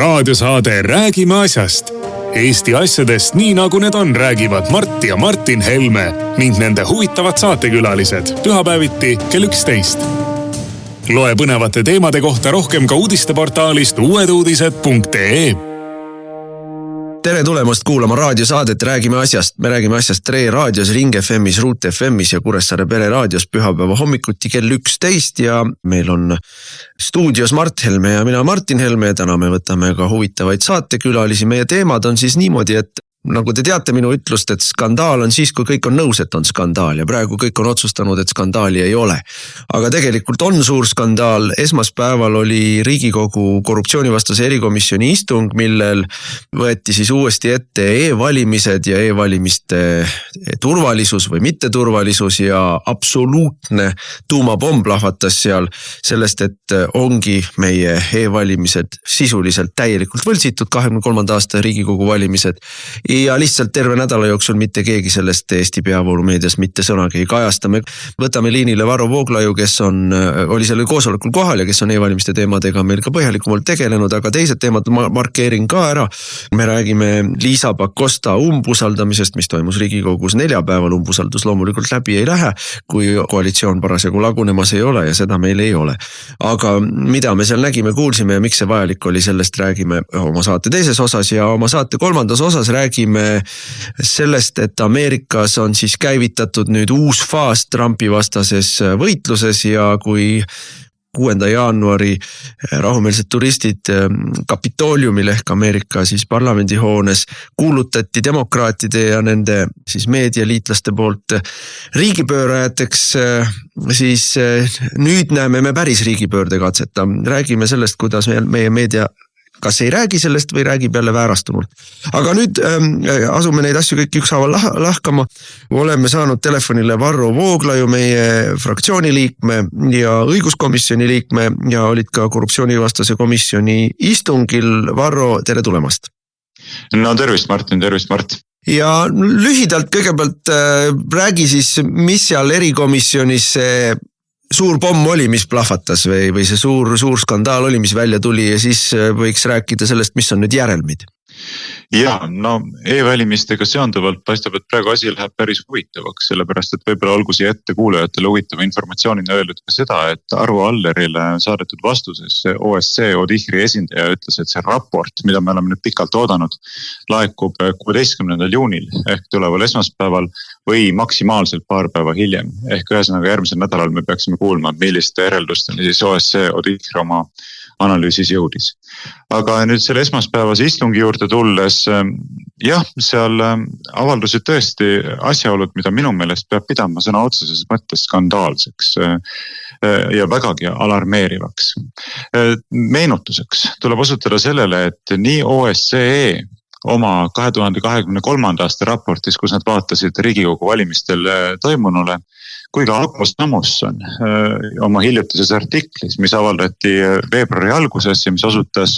raadiosaade Räägime asjast. Eesti asjadest nii nagu need on, räägivad Mart ja Martin Helme ning nende huvitavad saatekülalised pühapäeviti kell 11. Loe põnevate teemade kohta rohkem ka uudisteportaalist uueduudised.ee. Tere tulemast kuulama raadiosaadet Räägime asjast. Me räägime asjast Tre raadios, Ring FM'is, Ruut FM'is ja Kuressaare Pere raadios pühapäeva hommikuti kell 11 ja meil on stuudios Mart Helme ja mina Martin Helme ja täna me võtame ka huvitavaid saatekülalisi. Meie teemad on siis niimoodi, et nagu te teate minu ütlust, et skandaal on siis, kui kõik on nõus, et on skandaal ja praegu kõik on otsustanud, et skandaali ei ole. Aga tegelikult on suur skandaal. Esmaspäeval oli Riigikogu korruptsioonivastase erikomisjoni istung, millel võeti siis uuesti ette e-valimised ja e-valimiste turvalisus või mitteturvalisus ja absoluutne tuumapomm plahvatas seal sellest, et ongi meie e-valimised sisuliselt täielikult võltsitud 23. aasta Riigikogu valimised. Ja lihtsalt terve nädala jooksul mitte keegi sellest Eesti peavoolumeedias mitte sõnagi ei kajasta. Me võtame liinile Varro Vooglaiu, kes oli sellel koosolekul kohal ja kes on e-valimiste teemadega meil ka põhjalikumalt tegelenud, aga teised teemad markeerin ka ära. Me räägime Liisa Pakosta umbusaldamisest, mis toimus Riigikogus neljapäeval. Umbusaldus loomulikult läbi ei lähe, kui koalitsioon parasjagu lagunemas ei ole ja seda meil ei ole. Aga mida me seal nägime, kuulsime ja miks see vajalik oli, sellest räägime oma saate teises osas ja oma saate kolmandas osas räägime sellest, et Ameerikas on siis käivitatud nüüd uus faas Trumpi vastases võitluses ja kui 6. jaanuari rahumeelsed turistid Kapitooliumil ehk Ameerika siis parlamendihoones kuulutati demokraatide ja nende siis meedialiitlaste poolt riigipöörajateks, siis nüüd näeme me päris riigipöörde katseta. Räägime sellest, kuidas meie meedia kas ei räägi sellest või räägib jälle väärastunult. Aga nüüd asume neid asju kõik ükshaaval lahkama. Oleme saanud telefonile Varro Vooglaiu, meie fraktsiooni liikme ja õiguskomisjoni liikme ja olid ka korruptsioonivastase komisjoni istungil. Varro, tere tulemast. No tervist Martin, tervist Mart. Ja lühidalt kõigepealt räägi siis, mis seal erikomisjonis see suur pomm oli, mis plahvatas või see suur skandaal oli, mis välja tuli ja siis võiks rääkida sellest, mis on nüüd järelmid. Ja, no e-valimistega seonduvalt paistab, et praegu asi läheb päris huvitavaks, sellepärast et võib-olla olgu siia ette kuulajatele huvitava informatsioonina öeldud ka seda, et Arvo Allerile saadetud vastuses OSCE ODIHR-i esindaja ütles, et see raport, mida me oleme nüüd pikalt oodanud, laekub 16. juunil ehk tuleval esmaspäeval või maksimaalselt paar päeva hiljem. Ehk ühesõnaga järgmisel nädalal me peaksime kuulma, milliste järeldusteni siis OSCE ODIHR oma analüüsis jõudis. Aga nüüd selle esmaspäevase istungi juurde tulles, jah, seal avaldusid tõesti asjaolud, mida minu meelest peab pidama sõna otseses mõttes skandaalseks ja vägagi alarmeerivaks. Meenutuseks tuleb osutada sellele, et nii OSCE oma 2023. aasta raportis, kus nad vaatasid Riigikogu valimistel toimunule, kui ka Aako Samuson oma hiljutises artiklis, mis avaldati veebruari alguses ja mis osutas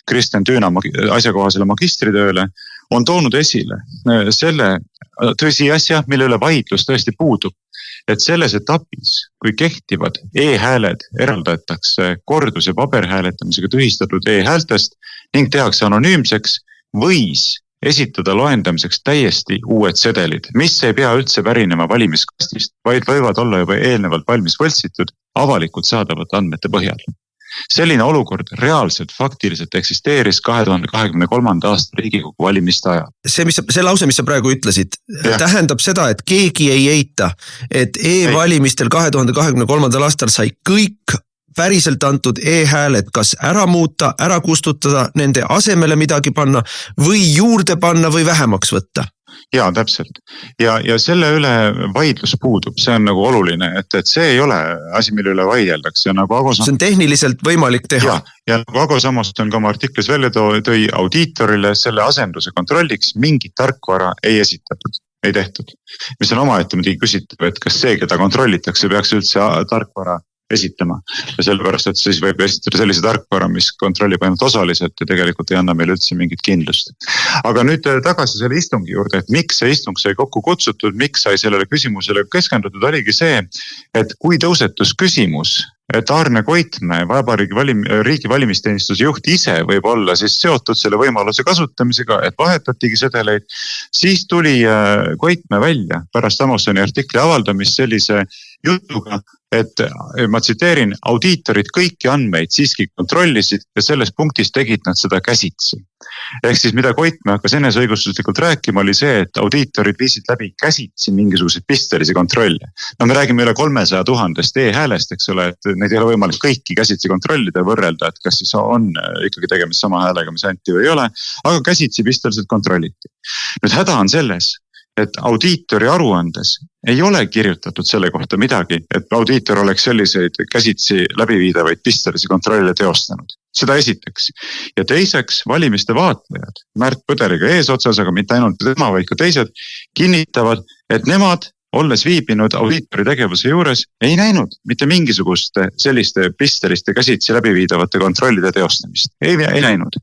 Kristen Tüüna asjakohasele magistritööle, on toonud esile selle tõsiasja, mille üle vaidlus tõesti puudub, et selles etapis, kui kehtivad e-hääled eraldatakse kordus- ja paberhääletamisega tühistatud e-häältest ning tehakse anonüümseks, võis esitada loendamiseks täiesti uued sedelid, mis ei pea üldse pärinema valimiskastist, vaid võivad olla juba eelnevalt valmis võltsitud avalikult saadavate andmete põhjal. Selline olukord reaalselt faktiliselt eksisteeris 2023. aasta Riigikogu valimiste ajal. See lause, mis sa praegu ütlesid, tähendab seda, et keegi ei eita, et e-valimistel 2023. aastal sai kõik päriselt antud e-hääled kas ära muuta, ära kustutada, nende asemele midagi panna või juurde panna või vähemaks võtta. Jaa, täpselt. Ja selle üle vaidlus puudub, see on nagu oluline, et see ei ole asi, mille üle vaieldakse. See on tehniliselt võimalik teha. Ja nagu Ago Samuson ka oma artiklis välja tõi audiitorile selle asenduse kontrolliks mingit tarkvara ei esitatud, ei tehtud. Mis on omaette muidugi küsitav, et kas see, keda kontrollitakse, peaks üldse tarkvara esitama. Ja sellepärast, et siis võib esitada sellise tarkvara, mis kontrollib ainult osaliselt ja tegelikult ei anna meile üldse mingit kindlust. Aga nüüd tagasi selle istungi juurde, et miks see istung sai kokku kutsutud, miks sai sellele küsimusele keskendutud, oligi see, et kui tõusetus küsimus, et Aarne Koitmäe, riigi valimisteenistuse juht ise võib olla siis seotud selle võimaluse kasutamisega, et vahetatigi sedeleid. Siis tuli Koitmäe välja pärast Amosoni artikli avaldamist sellise jutuga, et ma tsiteerin, audiitorid kõiki andmeid siiski kontrollisid ja selles punktis tegid nad seda käsitsi. Ehk siis mida Koitmäe hakkas eneseõigustuslikult rääkima, oli see, et audiitorid viisid läbi käsitsi mingisuguseid pistelisi kontrolle. No me räägime üle 300 000 e-häälest, eks ole, et neid ei ole võimalik kõiki käsitsi kontrollida ja võrrelda, et kas siis on ikkagi tegemist sama häälega, mis anti või ei ole, aga käsitsi pisteliselt kontrolliti. Nüüd häda on selles, et audiitori aruandes ei ole kirjutatud selle kohta midagi, et audiitor oleks selliseid käsitsi läbiviidavaid pistelisi kontrolle teostanud. Seda esiteks. Ja teiseks valimiste vaatlejad, Märt Põderiga eesotsas, aga mitte ainult tema, vaid ka teised, kinnitavad, et nemad, olles viibinud audiitori tegevuse juures, ei näinud mitte mingisuguste selliste pisteliste käsitsi läbiviidavate kontrollide teostamist. Ei näinud.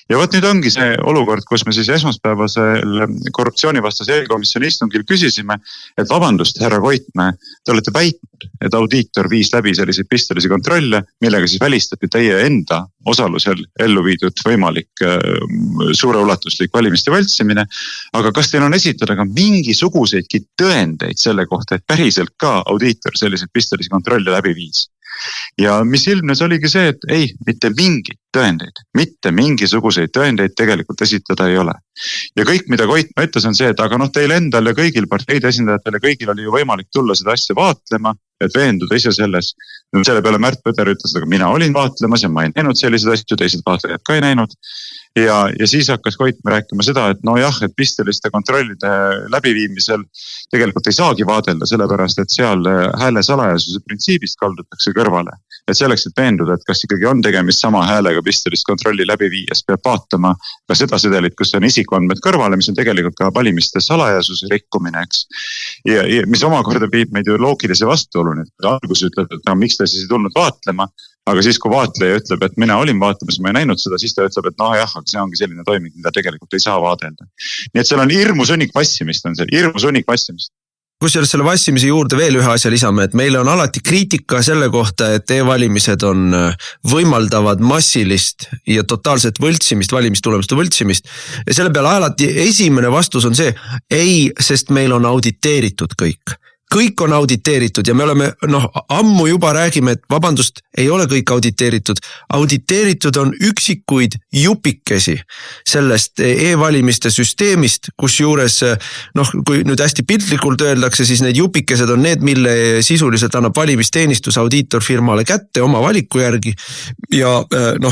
Ja võt nüüd ongi see olukord, kus me siis esmaspäevasel korruptsioonivastase eelkomisjoni istungil küsisime, et vabandust, härra Koitmäe, te olete väitnud, et audiitor viis läbi selliseid pistelisi kontrolle, millega siis välistati teie enda osalusel ellu viidud võimalik suureulatuslik valimiste võltsimine. Aga kas teil on esitada ka mingisuguseidki tõendeid selle kohta, et päriselt ka audiitor selliseid pistelisi kontrolle läbi viis? Ja mis ilmnes oligi see, et ei, mitte mingisuguseid tõendeid tegelikult esitada ei ole. Ja kõik, mida Koitmäe ütles, on see, et aga teil endal ja kõigil parteide esindajatele kõigil oli ju võimalik tulla seda asja vaatlema, et veenduda ise selles. Selle peale Märt Põder ütles, aga mina olin vaatlemas ja ma ei näinud selliseid asju, teised vaatlejad ka ei näinud. Ja siis hakkas Koitmäe rääkima seda, et et pisteliste kontrollide läbiviimisel tegelikult ei saagi vaadelda, sellepärast et seal hääle salajasuse printsiibist kaldutakse kõrvale. Et selleks, et veenduda, et kas ikkagi on tegemist sama häälega pistelist kontrolli läbi viies, peab vaatama ka seda sedelit, kus on isikuandmed kõrvale, mis on tegelikult ka valimiste salajasuse rikkumine, eks. Ja mis omakorda viib meid ju loogilise vastuoluni, et algus ütleb, et miks ta siis ei tulnud vaatlema, aga siis kui vaatleja ütleb, et mina olin vaatamas, ma ei näinud seda, siis ta ütleb, et jah, aga see ongi selline toiming, mida tegelikult ei saa vaadelda. Nii et seal on hirmus õnnik vassimist, Kusjuures selle vassimise juurde veel ühe asja lisame, et meile on alati kriitika selle kohta, et e-valimised on võimaldavad massilist ja totaalset võltsimist, valimistulemuste võltsimist. Ja selle peale alati esimene vastus on see, ei, sest meil on auditeeritud kõik. Kõik on auditeeritud ja me oleme, ammu juba räägime, et vabandust, ei ole kõik auditeeritud. Auditeeritud on üksikuid jupikesi sellest e-valimiste süsteemist, kus juures, kui nüüd hästi piltlikult öeldakse, siis need jupikesed on need, mille sisuliselt annab valimisteenistus audiitorfirmale kätte oma valiku järgi. Ja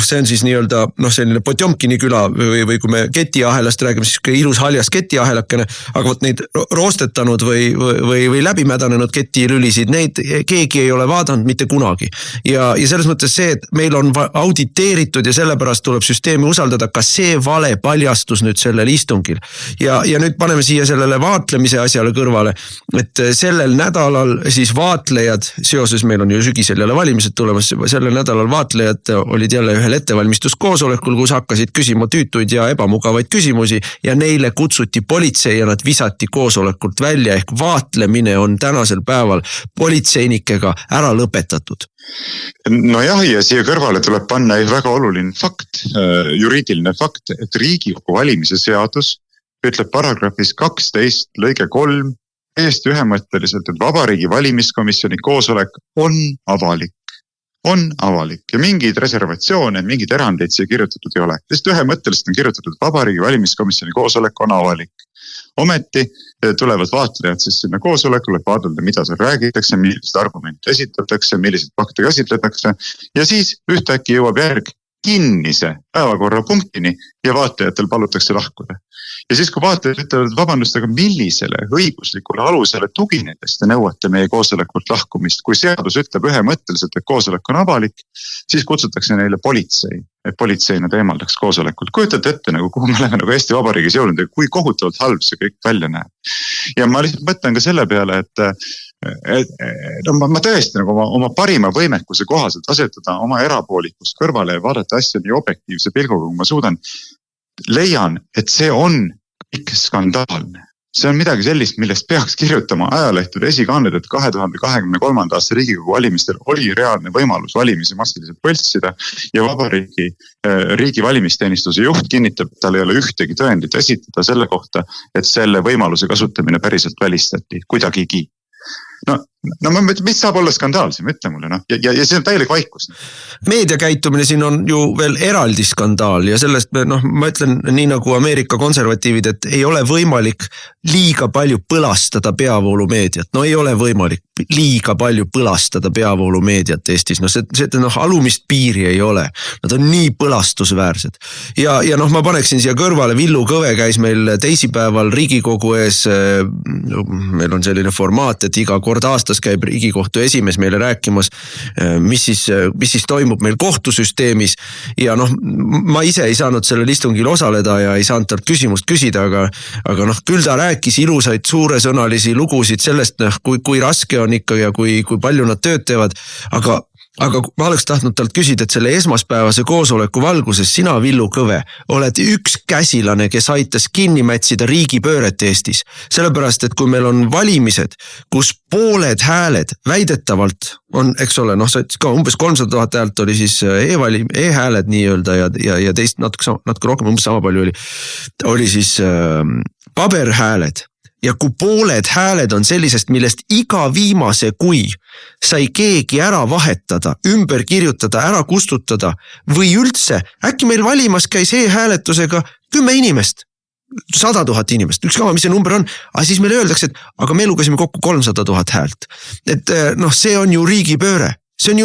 see on siis nii-öelda, selline Potjomkini küla või kui me ketiahelast räägime, siis ilus haljas ketiahelakene, aga võt neid roostetanud või läbi mädanenud ketilülisid, neid keegi ei ole vaadanud mitte kunagi. Ja selles mõttes see, et meil on auditeeritud ja sellepärast tuleb süsteemi usaldada, ka see vale paljastus nüüd sellel istungil. Ja nüüd paneme siia sellele vaatlemise asjale kõrvale, et sellel nädalal siis vaatlejad, seoses meil on ju sügisel jälle valimised tulemas, sellel nädalal vaatlejad olid jälle ühel ettevalmistuskoosolekul, kus hakkasid küsima tüütuid ja ebamugavaid küsimusi ja neile kutsuti politsei ja nad visati koosolekult välja ehk vaatlemine on tänasel päeval politseinikega ära lõpetatud. Ja siia kõrvale tuleb panna väga oluline fakt, juriidiline fakt, et Riigikogu valimise seadus ütleb paragrahvis 12 lõige 3 täiesti ühemõtteliselt, et Vabariigi valimiskomisjoni koosolek on avalik ja mingeid reservatsioone, mingeid erandeid siia kirjutatud ei ole. Sest ühemõtteliselt on kirjutatud, et Vabariigi valimiskomisjoni koosolek on avalik. Ometi tulevad vaatlejad siis sinna koosolekule, vaadelda, mida seal räägitakse, millised argumente esitatakse, millised fakte käsitletakse ja siis ühtäkki jõuab järg kinnise päevakorrapunktini ja vaatlejatel palutakse lahkuda. Ja siis kui vaatlejad ütlevad, et vabandust, aga millisele õiguslikule alusele tuginedes te nõuate meie koosolekult lahkumist, kui seadus ütleb ühemõtteliselt, et koosolek on avalik, siis kutsutakse neile politsei, et politsei nad eemaldaks koosolekult. Kujutate ette, kuhu me oleme Eesti Vabariigis jõudnud ja kui kohutavalt halb see kõik välja näeb. Ja ma lihtsalt mõtlen ka selle peale, et ma tõesti oma parima võimekuse kohaselt asetada oma erapoolikust kõrvale ja vaadata asja nii objektiivse pilguga, kui ma suudan, leian, et see on kõik skandaalne. see on midagi sellist, millest peaks kirjutama ajalehtede esikaaned, et 2023. aasta Riigikogu valimistel oli reaalne võimalus valimisi massiliselt võltsida ja riigi valimisteenistuse juht kinnitab, et tal ei ole ühtegi tõendit esitada selle kohta, et selle võimaluse kasutamine päriselt välistati kuidagigi. Mis saab olla skandaalsem, ütle mulle, noh, ja see on täielik vaikus. Meediakäitumine siin on ju veel eraldi skandaal ja sellest ma ütlen nii nagu Ameerika konservatiivid, et ei ole võimalik liiga palju põlastada peavoolumeediat. No ei ole võimalik liiga palju põlastada peavoolumeediat Eestis. Alumist piiri ei ole. Nad on nii põlastusväärsed. Ja ma paneksin siia kõrvale, Villu Kõve käis meil teisipäeval Riigikogu ees. Meil on selline formaat, et iga kord aastas käib Riigikohtu esimees meile rääkimas, mis siis toimub meil kohtusüsteemis ja ma ise ei saanud sellel istungil osaleda ja ei saanud talt küsimust küsida, aga küll ta rääkis ilusaid suuresõnalisi lugusid sellest, kui raske on ikka ja kui palju nad tööd teevad, aga ma oleks tahtnud talt küsida, et selle esmaspäevase koosoleku valguses sina, Villu Kõve, oled üks käsilane, kes aitas kinni mätsida riigipööret Eestis. Sellepärast, et kui meil on valimised, kus pooled hääled väidetavalt on, eks ole, ka umbes 300 000 häält oli siis e-hääled nii-öelda ja teist natuke rohkem, umbes sama palju oli siis paberhääled. Ja kui pooled hääled on sellisest, millest iga viimase kui sai keegi ära vahetada, ümber kirjutada, ära kustutada või üldse, äkki meil valimas käis e-hääletusega 10 inimest, 100 000 inimest, ükskama mis see number on, aga siis meile öeldakse, et aga me lugesime kokku 300 000 häält. Et see on ju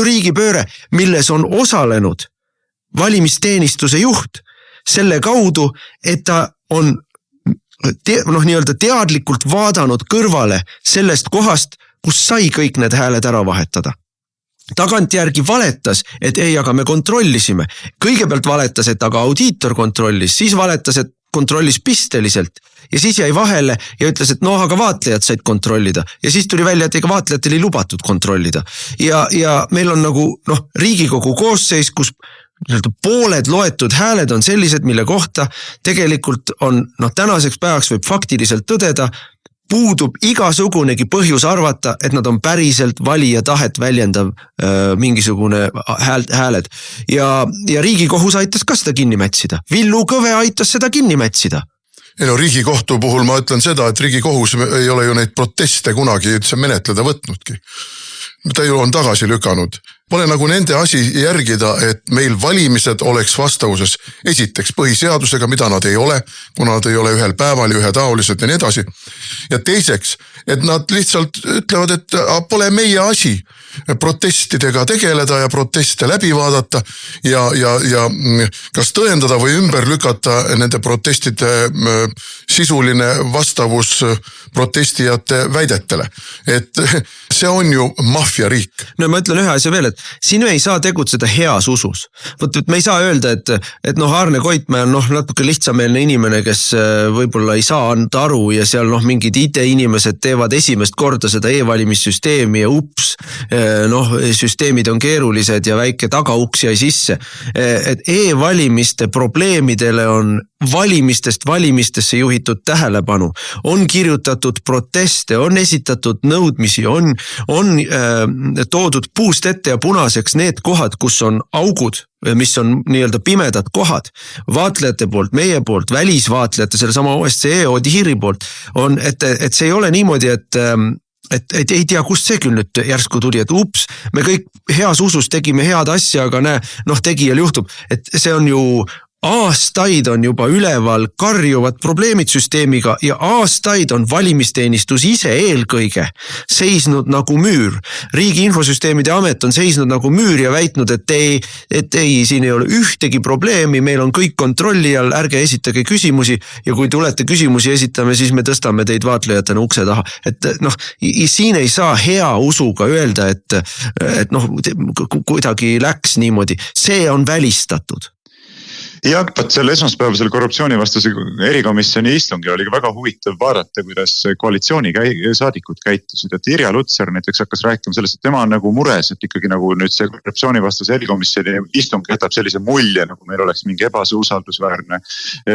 riigipööre, milles on osalenud valimisteenistuse juht selle kaudu, et ta on nii-öelda teadlikult vaadanud kõrvale sellest kohast, kus sai kõik need hääled ära vahetada. Tagantjärgi valetas, et ei, aga me kontrollisime. Kõigepealt valetas, et aga audiitor kontrollis, siis valetas, et kontrollis pisteliselt ja siis jäi vahele ja ütles, et aga vaatlejad said kontrollida ja siis tuli välja, et ega vaatlejatel ei lubatud kontrollida. Ja meil on Riigikogu koosseis, kus pooled loetud hääled on sellised, mille kohta tegelikult on, tänaseks päevaks võib faktiliselt tõdeda, puudub igasugunegi põhjus arvata, et nad on päriselt valija tahet väljendav mingisugune hääled. Ja Riigikohus aitas ka seda kinni mätsida. Villu Kõve aitas seda kinni mätsida. Riigikohtu puhul ma ütlen seda, et Riigikohus ei ole ju neid proteste kunagi üldse menetleda võtnudki. Ta ju on tagasi lükanud. Pole nagu nende asi järgida, et meil valimised oleks vastavuses esiteks põhiseadusega, mida nad ei ole, kuna nad ei ole ühel päeval ja ühetaolised ja nii edasi. Ja teiseks, et nad lihtsalt ütlevad, et pole meie asi protestidega tegeleda ja proteste läbi vaadata ja kas tõendada või ümber lükata nende protestide sisuline vastavus protestijate väidetele. Et see on ju mafiariik. Ma ütlen ühe asja veel, et sinu ei saa tegutseda heas usus. Me ei saa öelda, et Arne Koitmäe on natuke lihtsameelne inimene, kes võib-olla ei saa anda aru ja seal mingid IT-inimesed teevad esimest korda seda e-valimissüsteemi ja süsteemid on keerulised ja väike tagauks jäi sisse. Et e-valimiste probleemidele on valimistest valimistesse juhitud tähelepanu, on kirjutatud proteste, on esitatud nõudmisi, on toodud puust ette ja punaseks need kohad, kus on augud, mis on nii-öelda pimedad kohad. Vaatlejate poolt, meie poolt, välisvaatlejate, selle sama OSCE ODIHR-i poolt on, et see ei ole niimoodi, et ei tea, kust see küll nüüd järsku tuli, et ups, me kõik heas usus tegime head asja, aga tegijal juhtub, et see on ju aastaid on juba üleval karjuvad probleemid süsteemiga ja aastaid on valimisteenistus ise eelkõige seisnud nagu müür. Riigi infosüsteemide amet on seisnud nagu müür ja väitnud, et ei, siin ei ole ühtegi probleemi, meil on kõik kontrolli all, ärge esitage küsimusi ja kui tulete küsimusi esitame, siis me tõstame teid vaatlejatena ukse taha. Et siin ei saa hea usuga öelda, et kuidagi läks niimoodi, see on välistatud. Ja selle esmaspäevasel korruptsioonivastase erikomisjoni istungi oli väga huvitav vaadata, kuidas koalitsiooni saadikud käitusid. Et Irja Lutsar näiteks hakkas rääkima sellest, et tema on nagu mures, et ikkagi nagu nüüd see korruptsioonivastase erikomisjoni istung jätab sellise mulje, nagu meil oleks mingi ebausaldusväärne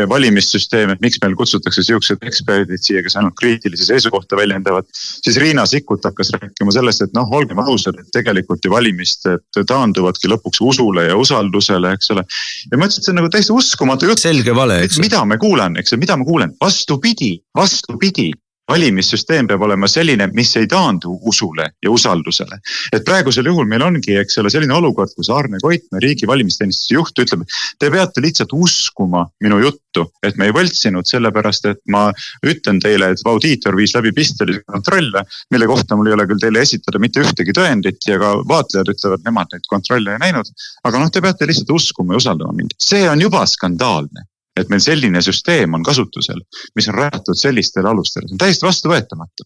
valimissüsteem, et miks meil kutsutakse siuksed eksperdid siia, kes ainult kriitilisi seisukohta väljendavad. Siis Riina Sikkut hakkas rääkima sellest, et olgem ausad, et tegelikult ju valimised taanduvadki lõpuks usule ja usaldusele, eks ole. Ja ma ütlesin, et see on nagu täiesti uskumatu jutt. Selge vale, eks. Mida me kuulen, eks, mida ma kuulen? Vastupidi. Valimissüsteem peab olema selline, mis ei taandu usule ja usaldusele. Et praegusel juhul meil ongi, eks ole, selline olukord, kus Arne Koitmäe, riigi valimisteenistuse juht, ütleb, te peate lihtsalt uskuma minu juttu, et me ei võltsinud sellepärast, et ma ütlen teile, et audiitor viis läbi pistelise kontrolle, mille kohta mul ei ole küll teile esitada mitte ühtegi tõendit ja ka vaatlejad ütlevad, nemad neid kontrolle ei näinud, aga te peate lihtsalt uskuma ja usaldama mind. See on juba skandaalne. Et meil selline süsteem on kasutusel, mis on rajatud sellistele alustele. See on täiesti vastuvõetamatu.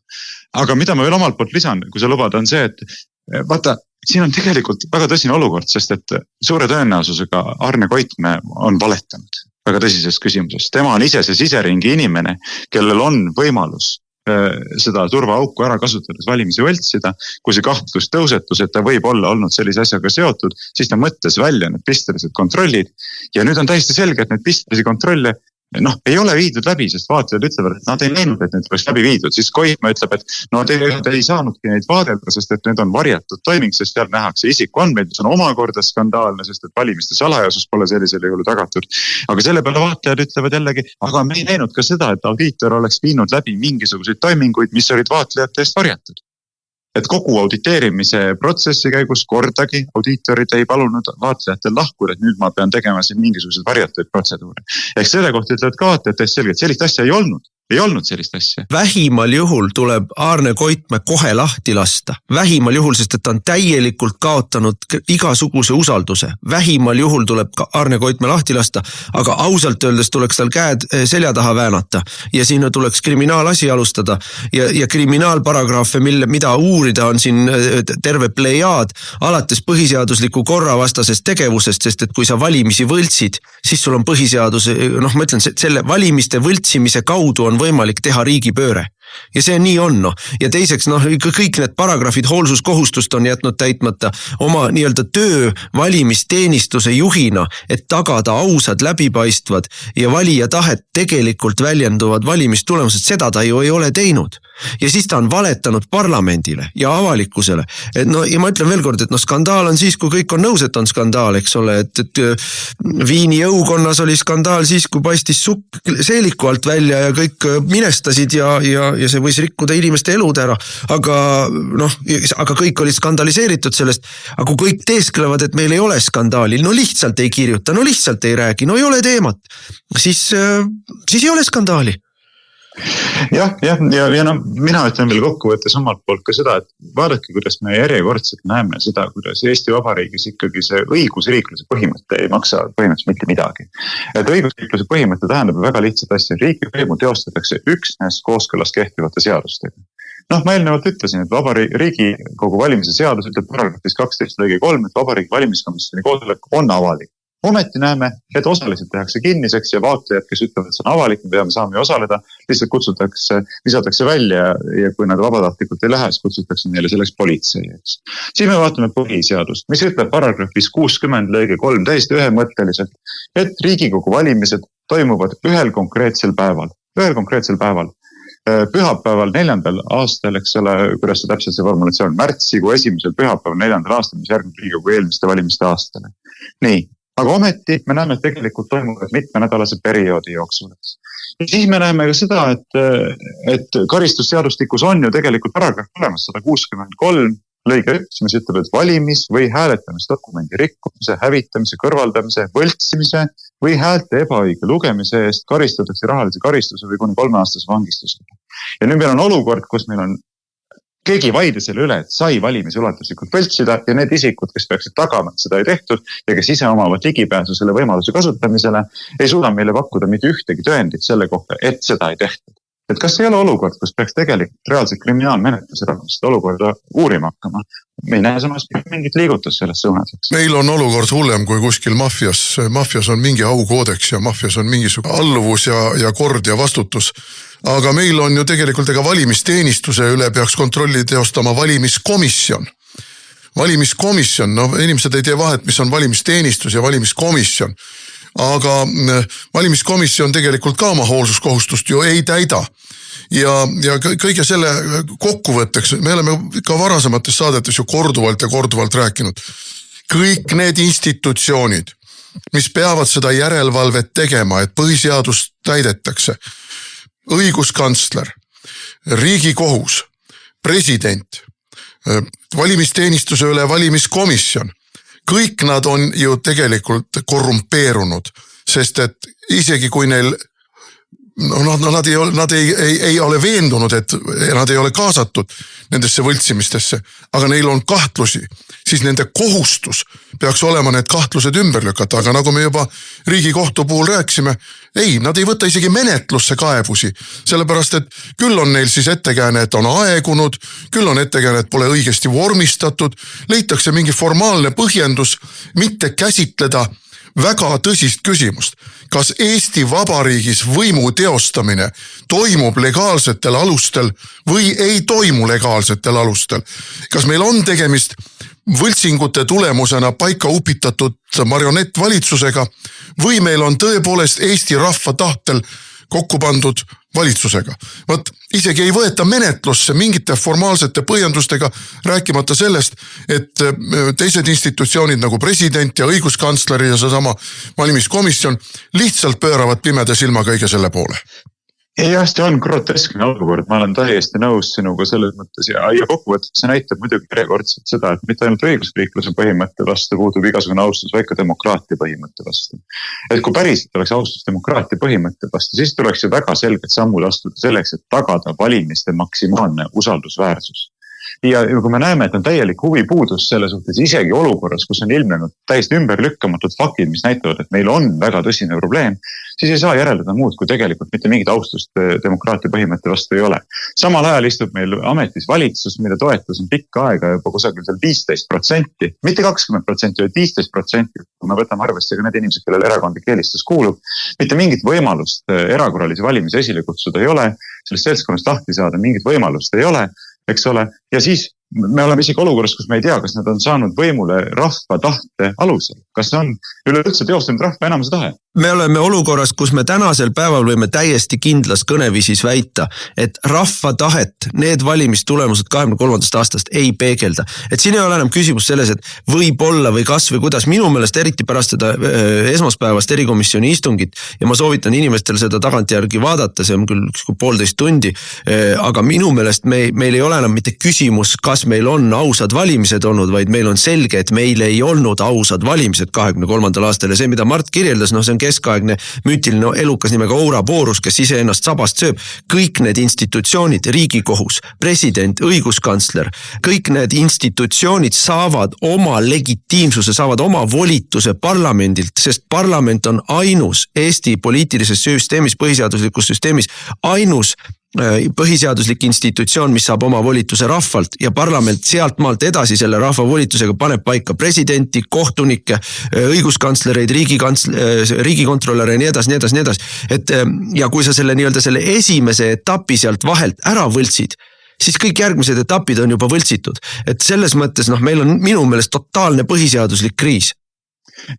Aga mida ma veel omalt poolt lisan, kui sa lubad, on see, et vaata, siin on tegelikult väga tõsine olukord, sest et suure tõenäosusega Arne Koitmäe on valetanud väga tõsises küsimuses. Tema on ise see siseringi inimene, kellel on võimalus seda turvaauku ära kasutades valimisi võltsida. Kui see kahtlus tõusetus, et ta võib olla olnud sellise asjaga seotud, siis ta mõtles välja need pistelised kontrollid. Ja nüüd on täiesti selge, et need pistelisi kontrolle ei ole viidud läbi, sest vaatajad ütlevad, et nad ei näinud, et need oleks läbi viidud. Siis Koitmäe ütleb, et te ei saanudki neid vaadelda, sest et need on varjatud toiming, sest seal nähakse isikuandmeid, mis on omakorda skandaalne, sest et valimiste salajasus pole sellisel juhul tagatud. Aga selle peale vaatajad ütlevad jällegi, aga me ei näinud ka seda, et audiitor oleks viinud läbi mingisuguseid toiminguid, mis olid vaatlejate eest varjatud. Et kogu auditeerimise protsessi käigus kordagi audiitorid ei palunud vaatlejatel lahkuda, et nüüd ma pean tegema siin mingisuguseid varjatuid protseduure. Ehk selle kohta ütlevad ka vaatajad täiesti selgelt, sellist asja ei olnud. Ei olnud sellist asja. Vähimal juhul tuleb Arne Koitmäe kohe lahti lasta. Vähimal juhul, sest et ta on täielikult kaotanud igasuguse usalduse. Vähimal juhul tuleb Arne Koitmäe lahti lasta, aga ausalt öeldes tuleks tal käed selja taha väänata ja sinna tuleks kriminaalasi alustada ja kriminaalparagraafe, mida uurida on siin terve plejaad alates põhiseadusliku korra vastasest tegevusest, sest et kui sa valimisi võltsid, siis sul on põhiseadus, ma ütlen, selle valimiste võltsimise kaudu on võimalik teha riigipööre. Ja see nii on, Ja teiseks, kõik need paragrafid hoolsuskohustust on jätnud täitmata oma nii-öelda töö valimisteenistuse juhina, et tagada ausad, läbipaistvad ja valija tahet tegelikult väljenduvad valimistulemused. Seda ta ju ei ole teinud. Ja siis ta on valetanud parlamendile ja avalikkusele. Ja ma ütlen veel kord, et skandaal on siis, kui kõik on nõus, et on skandaal, eks ole, et Viini jõukonnas oli skandaal siis, kui paistis sukk seeliku alt välja ja kõik minestasid ja see võis rikkuda inimeste elud ära, aga kõik olid skandaliseeritud sellest, aga kui kõik teesklevad, et meil ei ole skandaali, lihtsalt ei kirjuta, lihtsalt ei räägi, ei ole teemat, siis ei ole skandaali. Ja mina ütlen veel kokkuvõttes omalt poolt ka seda, et vaadake, kuidas me järjekordselt näeme seda, kuidas Eesti Vabariigis ikkagi see õigusriikluse põhimõte ei maksa põhimõtteliselt mitte midagi. Et õigusriikluse põhimõte tähendab väga lihtsat asja. Riigivõimu teostatakse üksnes kooskõlas kehtivate seadustega. Ma eelnevalt ütlesin, et Riigikogu valimise seadus ütleb paragrahvis 12 lõige 3, et Vabariigi valimiskomisjoni koosolek on avalik. Ometi näeme, et osaliselt tehakse kinniseks ja vaatlejad, kes ütlevad, et see on avalik, me peame saama osaleda, lihtsalt visatakse välja ja kui nad vabatahtlikult ei lähe, siis kutsutakse neile selleks politsei. Siin me vaatame põhiseadust, mis ütleb paragrahvis 60 lõige 3 täiesti ühemõtteliselt, et Riigikogu valimised toimuvad ühel konkreetsel päeval. Pühapäeval 4. aastal, eks ole, kuidas see täpselt see formulatsioon, märtsikuu 1. pühapäeval 4. aastal, mis järgneb Riigikogu eelmiste valimiste aastale. Nii. Aga ometi me näeme, et tegelikult toimuvad mitmenädalase perioodi jooksul. Ja siis me näeme ka seda, et karistusseadustikus on ju tegelikult paragrahv olemas 163 lõige 1, mis ütleb, et valimis- või hääletamisdokumendi rikkumise, hävitamise, kõrvaldamise, võltsimise või häälte ebaõige lugemise eest karistatakse rahalise karistuse või kuni 3-aastase vangistusega. Ja nüüd meil on olukord, kus meil on keegi vaide selle üle, et sai valimisi ulatuslikult võltsida ja need isikud, kes peaksid tagama, et seda ei tehtud ja kes ise omavad ligipääsu selle võimaluse kasutamisele, ei suuda meile pakkuda mitte ühtegi tõendit selle kohta, et seda ei tehtud. et kas ei ole olukord, kus peaks tegelikult reaalselt kriminaalmenetluse raames seda olukorda uurima hakkama? Me ei näe samas mingit liigutus selles suunas. Meil on olukord hullem kui kuskil maffias. Maffias on mingi aukoodeks ja maffias on mingisugune alluvus ja kord ja vastutus. Aga meil on ju tegelikult ega valimisteenistuse üle peaks kontrolli teostama valimiskomisjon. Valimiskomisjon, no inimesed ei tee vahet, mis on valimisteenistus ja valimiskomisjon. Aga valimiskomisjon tegelikult ka oma hoolsuskohustust ju ei täida. Ja kõige selle kokkuvõtteks, me oleme ka varasemates saadetes ju korduvalt rääkinud. Kõik need institutsioonid, mis peavad seda järelevalvet tegema, et põhiseadust täidetakse. Õiguskantsler, Riigikohus, president, valimisteenistuse üle valimiskomisjon. Kõik nad on ju tegelikult korrumpeerunud, sest et isegi kui neil nad ei ole veendunud, et nad ei ole kaasatud nendesse võltsimistesse, aga neil on kahtlusi, siis nende kohustus peaks olema need kahtlused ümber lükata, aga nagu me juba Riigikohtu puhul rääkisime, nad ei võta isegi menetlusse kaebusi, sellepärast et küll on neil siis ettekääne, et on aegunud, küll on ettekääne, et pole õigesti vormistatud, leitakse mingi formaalne põhjendus mitte käsitleda väga tõsist küsimust. Kas Eesti Vabariigis võimu teostamine toimub legaalsetel alustel või ei toimu legaalsetel alustel? Kas meil on tegemist võltsingute tulemusena paika upitatud marionettvalitsusega või meil on tõepoolest Eesti rahva tahtel kokku pandud valitsusega? Võt, isegi ei võeta menetlusse mingite formaalsete põhjendustega, rääkimata sellest, et teised institutsioonid nagu president ja õiguskantsleri ja seesama valimiskomisjon lihtsalt pööravad pimeda silma kõige selle poole. Jah, see on groteskne olukord, ma olen täiesti nõus sinuga selles mõttes ja kokkuvõttes see näitab muidugi järjekordselt seda, et mitte ainult õigusriikluse põhimõtte vastu puudub igasugune austus, vaid ka demokraatia põhimõtte vastu. Et kui päriselt oleks austus demokraatia põhimõtte vastu, siis tuleks ju väga selgelt sammud astuda selleks, et tagada valimiste maksimaalne usaldusväärsus. Ja kui me näeme, et on täielik huvipuudus selle suhtes isegi olukorras, kus on ilmnenud täiesti ümberlükkamatud faktid, mis näitavad, et meil on väga tõsine probleem, siis ei saa järeldada muud, kui tegelikult mitte mingit austust demokraatia põhimõtte vastu ei ole. Samal ajal istub meil ametis valitsus, mida toetus on pikka aega juba kusagil seal 15%, mitte 20%, vaid 15%, kui me võtame arvesse ka need inimesed, kellel erakondlik eelistus kuulub, mitte mingit võimalust erakorralisi valimisi esile kutsuda ei ole, sellest seltskonnast lahti saada mingit võimalust ei ole, eks ole, ja siis me oleme isegi olukorras, kus me ei tea, kas nad on saanud võimule rahva tahte alusel. Kas on üleüldse teostanud rahva enamuse tahe? Me oleme olukorras, kus me tänasel päeval võime täiesti kindlas kõneviisis väita, et rahva tahet need valimistulemused 23. aastast ei peegelda. Et siin ei ole enam küsimus selles, et võib olla või kas või kuidas. Minu meelest eriti pärast seda esmaspäevast erikomisjoni istungit ja ma soovitan inimestel seda tagantjärgi vaadata, see on küll 1,5 tundi, aga minu meelest meil ei ole enam mitte küsimus, kas meil on ausad valimised olnud, vaid meil on selge, et meil ei olnud ausad valimised 23. aastal ja see, mida Mart kirjeldas, see on keskaegne müütiline elukas nimega Ouroboros, kes ise ennast sabast sööb. Kõik need institutsioonid, Riigikohus, president, õiguskantsler, kõik need institutsioonid saavad oma legitiimsuse, saavad oma volituse parlamendilt, sest parlament on ainus Eesti poliitilises süsteemis, põhiseaduslikus süsteemis, ainus põhiseaduslik institutsioon, mis saab oma volituse rahvalt ja parlament sealt maalt edasi selle rahva volitusega paneb paika presidenti, kohtunikke, õiguskantslereid, riigikontrolöre ja nii edasi. Et, ja kui sa selle esimese etapi sealt vahelt ära võltsid, siis kõik järgmised etapid on juba võltsitud. Et selles mõttes meil on minu meelest totaalne põhiseaduslik kriis.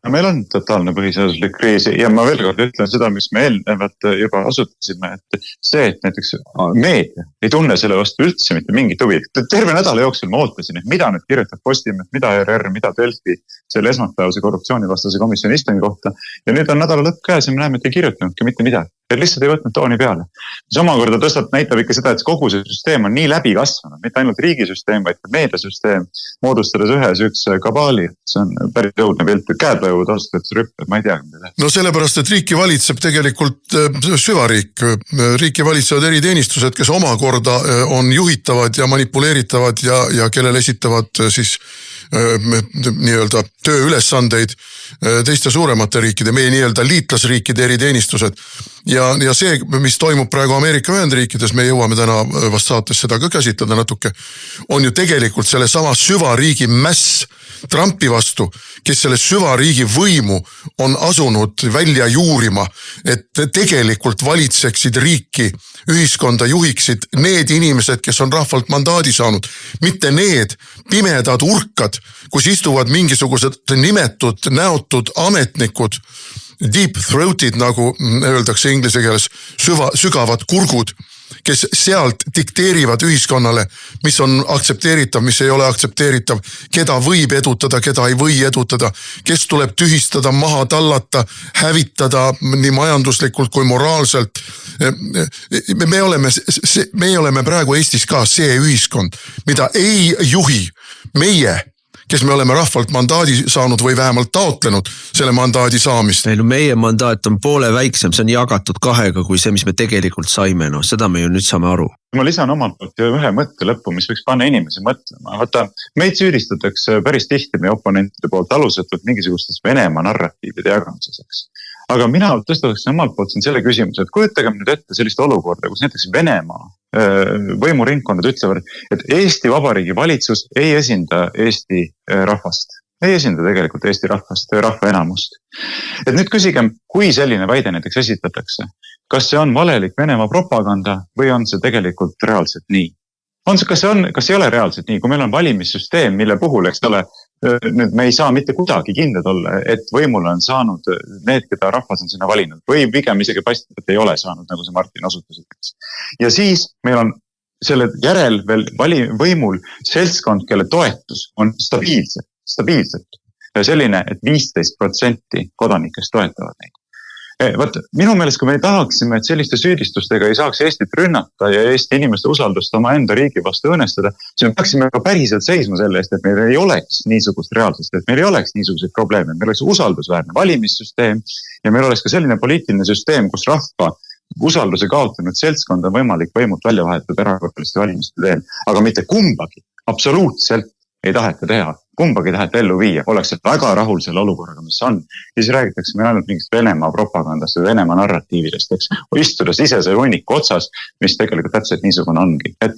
No meil on totaalne põhiseaduslik kriis ja ma veel kord ütlen seda, mis me eelnevalt juba asutasime, et see, et näiteks meedia ei tunne selle vastu üldse mitte mingit huvi. Terve nädala jooksul ma ootasin, et mida nüüd kirjutab Postimees, mida ERR, mida Delfi selle esmaspäevase korruptsioonivastase komisjoni istungi kohta ja nüüd on nädala lõpp käes ja me näeme, et ei kirjutanudki mitte midagi. Ja lihtsalt ei võtnud tooni peale. See omakorda näitab ikka seda, et kogu see süsteem on nii läbi kasvanud, mitte ainult riigisüsteem, vaid ka meediasüsteem, moodustades ühes kabaali. See on päris õudne pilt, käed lõjuvad osutajad rüpped, ma ei tea. No sellepärast, et riiki valitseb tegelikult süvariik. Riiki valitsevad eriteenistused, kes omakorda on juhitavad ja manipuleeritavad ja kellel esitavad siis nii-öelda tööülesandeid teiste suuremate riikide, meie nii-öelda liitlasriikide eriteenistused. ja see, mis toimub praegu Ameerika Ühendriikides, me jõuame täna vast saates seda ka käsitleda natuke, on ju tegelikult selle sama süvariigi mäss Trumpi vastu, kes selle süvariigi võimu on asunud välja juurima, et tegelikult valitseksid riiki, ühiskonda juhiksid need inimesed, kes on rahvalt mandaadi saanud, mitte need pimedad urkad, kus istuvad mingisugused nimetud, näotud ametnikud, deep throated, nagu öeldakse inglise keeles, sügavad kurgud, kes sealt dikteerivad ühiskonnale, mis on aktsepteeritav, mis ei ole aktsepteeritav, keda võib edutada, keda ei või edutada, kes tuleb tühistada, maha tallata, hävitada nii majanduslikult kui moraalselt. Me oleme praegu Eestis ka see ühiskond, mida ei juhi meie, kes me oleme rahvalt mandaadi saanud või vähemalt taotlenud selle mandaadi saamist. Meie mandaat on poole väiksem, see on jagatud 2 kui see, mis me tegelikult saime, no seda me ju nüüd saame aru. Ma lisan omalt poolt ühe mõtte lõppu, mis võiks panna inimesi mõtlema. Vaata, meid süüdistatakse päris tihti meie oponentide poolt alusetult mingisugustes Venemaa narratiivide jagamiseks. Aga mina tõstataks omalt poolt siin selle küsimuse, et kujutagem nüüd ette sellist olukorda, kus näiteks Venemaa võimuringkonnad ütlevad, et Eesti Vabariigi valitsus ei esinda Eesti rahvast. Ei esinda tegelikult Eesti rahvast, rahva enamust. Et nüüd küsigem, kui selline väide näiteks esitatakse, kas see on valelik Venemaa propaganda või on see tegelikult reaalselt nii? Kas ei ole reaalselt nii, kui meil on valimissüsteem, mille puhul, eks ole, nüüd me ei saa mitte kuidagi kindlad olla, et võimule on saanud need, keda rahvas on sinna valinud, või pigem isegi paistab, et ei ole saanud, nagu see Martin osutas. Ja siis meil on selle järel veel võimul seltskond, kelle toetus on stabiilselt selline, et 15% kodanikest toetavad neid. Vaat, minu meelest, kui me tahaksime, et selliste süüdistustega ei saaks Eestit rünnata ja Eesti inimeste usaldust oma enda riigi vastu õõnestada, siis me peaksime ka päriselt seisma selle eest, et meil ei oleks niisugust reaalsust, et meil ei oleks niisuguseid probleeme, meil oleks usaldusväärne valimissüsteem ja meil oleks ka selline poliitiline süsteem, kus rahva usalduse kaotanud seltskond on võimalik võimult välja vahetada erakorraliste valimiste teel, aga mitte kumbagi absoluutselt ei taheta teha, kumbagi taheta ellu viia, oleks väga rahul selle olukorraga, mis on. Siis räägitakse meil ainult mingist Venemaa propagandast ja Venemaa narratiividest, eks, istudes ise see hunniku otsas, mis tegelikult täpselt niisugune ongi. Et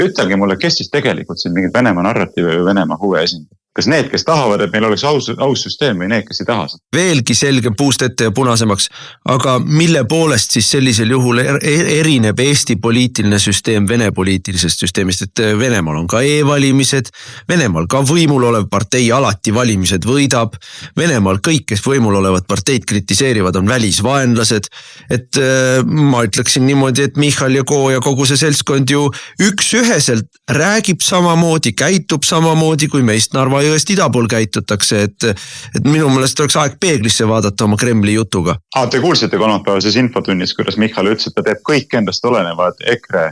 ütelge mulle, kes siis tegelikult siin mingid Venemaa narratiive või Venemaa huve esindab. Kas need, kes tahavad, et meil oleks aus süsteem või need, kes ei taha? Veelgi selgem puust ette ja punasemaks, aga mille poolest siis sellisel juhul erineb Eesti poliitiline süsteem Vene poliitilisest süsteemist, et Venemaal on ka e-valimised, Venemaal ka võimul olev partei alati valimised võidab, Venemaal kõik, kes võimul olevad parteid kritiseerivad, on välisvaenlased, et ma ütleksin niimoodi, et Michal ja Koo ja kogu see seltskond ju üks-üheselt räägib samamoodi, käitub samamoodi kui meist Narva jõest ida pool käitutakse, et minu meelest oleks aeg peeglisse vaadata oma Kremli jutuga. Te kuulsite kolmapäevases infotunnis, kuidas Michal ütles, et ta teeb kõik endast olenevad EKRE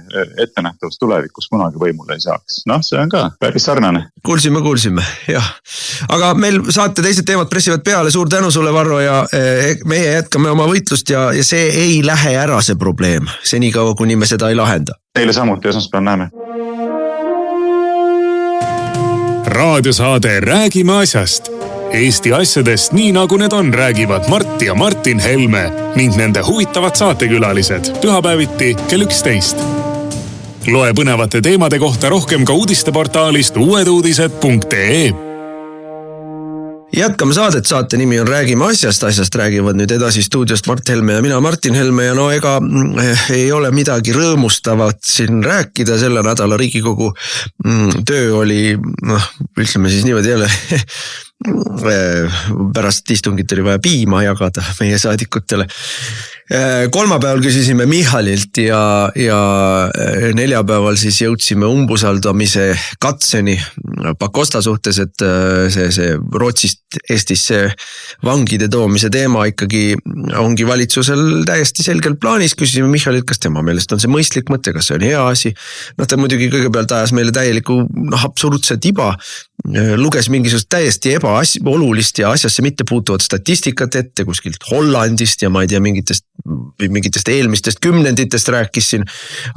ettenähtavus tulevikus kunagi võimule ei saaks. Noh, see on ka päris sarnane. Kuulsime, jah. Aga meil saate teised teemad pressivad peale, suur tänu sulle, Varro, ja meie jätkame oma võitlust ja see ei lähe ära see probleem, senikaua kuni me seda ei lahenda. Teile samuti esmaspäeval näeme. Raadiosaade Räägime asjast. Eesti asjadest nii nagu need on, räägivad Mart ja Martin Helme ning nende huvitavad saatekülalised pühapäeviti kell 11. Loe põnevate teemade kohta rohkem ka uudisteportaalist uueduudised.ee. Jätkame saadet, saate nimi on Räägime asjast räägivad nüüd edasi stuudiost Mart Helme ja mina Martin Helme ja no ega ei ole midagi rõõmustavat siin rääkida, selle nädala Riigikogu töö oli, ütleme siis niimoodi jälle, pärast istungit oli vaja piima jagada meie saadikutele. Kolmapäeval küsisime Michalilt ja neljapäeval siis jõudsime umbusaldamise katseni Pakosta suhtes, et see Rootsist Eestisse vangide toomise teema ikkagi ongi valitsusel täiesti selgelt plaanis. Küsisime Michalilt, kas tema meelest on see mõistlik mõte, kas see on hea asi. Ta muidugi kõigepealt ajas meile täieliku absoluutse tiba, luges mingisugust täiesti ebaolulist ja asjasse mitte puutuvat statistikat ette kuskilt Hollandist ja ma ei tea mingitest eelmistest kümnenditest rääkis siin,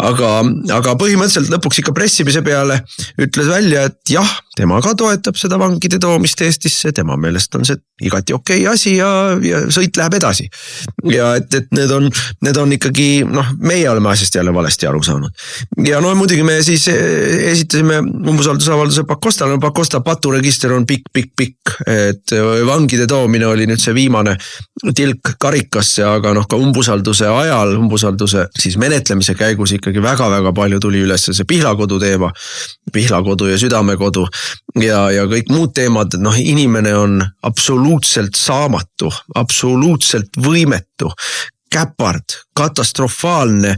aga põhimõtteliselt lõpuks ikka pressimise peale ütles välja, et jah, tema ka toetab seda vangide toomist Eestisse, tema meelest on see igati okei asi ja sõit läheb edasi. Ja et need on ikkagi, meie oleme asjast jälle valesti aru saanud. Ja muidugi me siis esitasime umbusaldusavalduse Pakostale, Pakosta paturegister on pikk, et vangide toomine oli nüüd see viimane tilk karikasse, aga ka umbusalduse ajal, umbusalduse siis menetlemise käigus ikkagi väga-väga palju tuli üles see Pihlakodu teema, Pihlakodu ja Südamekodu ja kõik muud teemad, inimene on absoluutselt saamatu, absoluutselt võimetu, käpard, katastrofaalne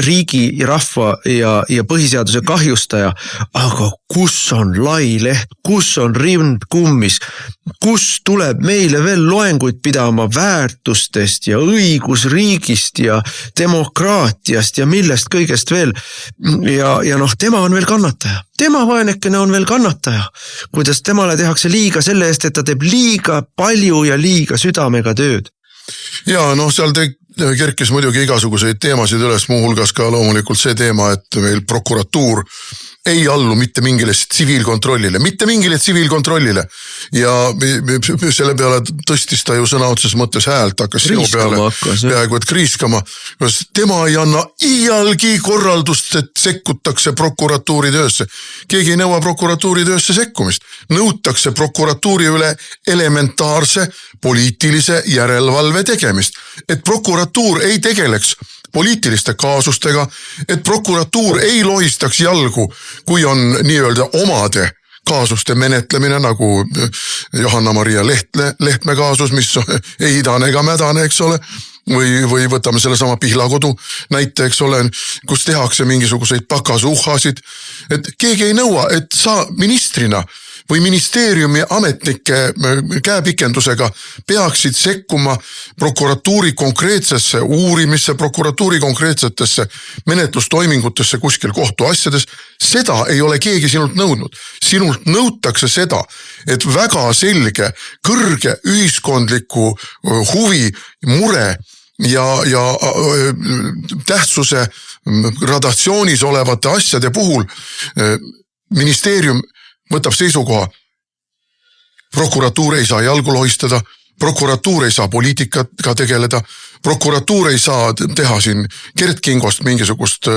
riigi, rahva ja põhiseaduse kahjustaja, aga kus on lai leht, kus on rind kummis, kus tuleb meile veel loenguid pidama väärtustest ja õigusriigist ja demokraatiast ja millest kõigest veel. Ja tema on veel kannataja. Tema vaenekene on veel kannataja, kuidas temale tehakse liiga selle eest, et ta teeb liiga palju ja liiga südamega tööd. Ja seal kerkis muidugi igasuguseid teemasid üles, muuhulgas ka loomulikult see teema, et meil prokuratuur ei allu mitte mingile tsiviilkontrollile ja selle peale tõstis ta ju sõna otses mõttes häält, hakkas sinu peale peaaegu et kriiskama. Tema ei anna iialgi korraldust, et sekkutakse prokuratuuri töösse. Keegi ei nõua prokuratuuri töösse sekkumist. Nõutakse prokuratuuri üle elementaarse poliitilise järelevalve tegemist. Et prokuratuur ei tegeleks poliitiliste kaasustega, et prokuratuur ei lohistaks jalgu, kui on nii-öelda omade kaasuste menetlemine, nagu Johanna-Maria Lehtme kaasus, mis ei idane ega mädane, eks ole, või võtame selle sama Pihlakodu näite, eks ole, kus tehakse mingisuguseid pakasuhhasid, et keegi ei nõua, et sa ministrina või ministeeriumi ametnike käepikendusega peaksid sekkuma prokuratuuri konkreetsesse uurimisse, prokuratuuri konkreetsetesse menetlustoimingutesse kuskil kohtuasjades. Seda ei ole keegi sinult nõudnud. Sinult nõutakse seda, et väga selge, kõrge ühiskondliku huvi, mure ja tähtsuse gradatsioonis olevate asjade puhul ministeerium võtab seisukoha, prokuratuur ei saa jalgu lohistada, prokuratuur ei saa poliitikaga tegeleda, prokuratuur ei saa teha siin Gert Kingost mingisugust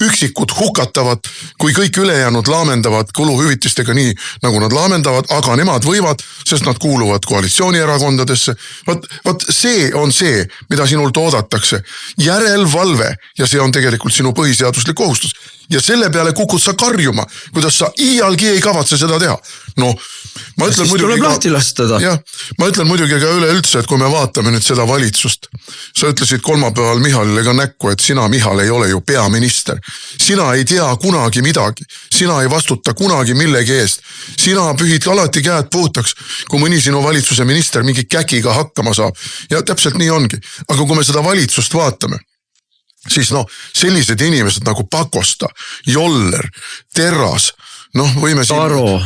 üksikut hukatavat, kui kõik ülejäänud laamendavad kuluhüvitistega nii, nagu nad laamendavad, aga nemad võivad, sest nad kuuluvad koalitsioonierakondadesse. Vot see on see, mida sinult oodatakse. Järelvalve, ja see on tegelikult sinu põhiseaduslik kohustus. Ja selle peale kukud sa karjuma, kuidas sa iialgi ei kavatse seda teha. Ma ütlen muidugi ka üleüldse, et kui me vaatame nüüd seda valitsust, sa ütlesid kolmapäeval Michalile ka näkku, et sina, Michal, ei ole ju peaminister. Sina ei tea kunagi midagi. Sina ei vastuta kunagi millegi eest. Sina pühid alati käed puhtaks, kui mõni sinu valitsuse minister mingi käkiga hakkama saab. Ja täpselt nii ongi. Aga kui me seda valitsust vaatame, siis sellised inimesed nagu Pakosta, Joller, Terras, võime Taro,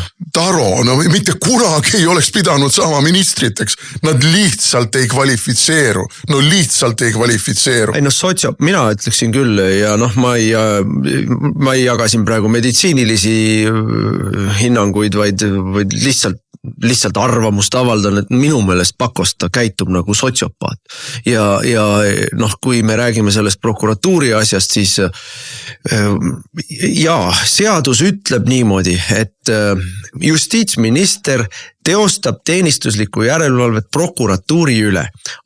mitte kunagi ei oleks pidanud sama ministriteks. Nad lihtsalt ei kvalifitseeru. Mina ütleksin küll ja ma ei jaga siin praegu meditsiinilisi hinnanguid, vaid lihtsalt arvamust avaldan, et minu meelest Pakosta käitub nagu sotsiopaat. Ja kui me räägime sellest prokuratuuri asjast, siis seadus ütleb niimoodi, et justiitsminister teostab teenistuslikku järelevalvet prokuratuuri üle,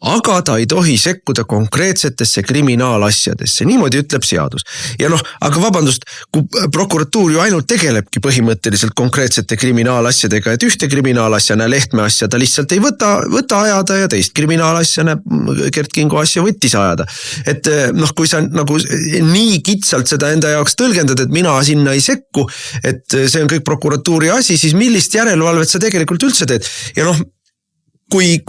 aga ta ei tohi sekkuda konkreetsetesse kriminaalasjadesse. Niimoodi ütleb seadus. Ja aga vabandust, kui prokuratuur ju ainult tegelebki põhimõtteliselt konkreetsete kriminaalasjadega, et ühte kriminaalasjana Lehtme asja ta lihtsalt ei võta ajada ja teist kriminaalasjana Gert Kingo asja võttis ajada. Et kui sa nagu nii kitsalt seda enda jaoks tõlgendad, et mina sinna ei sekku, et see on kõik prokuratuuri asi, siis millist järelevalvet sa tegelikult üldse teed? Ja kui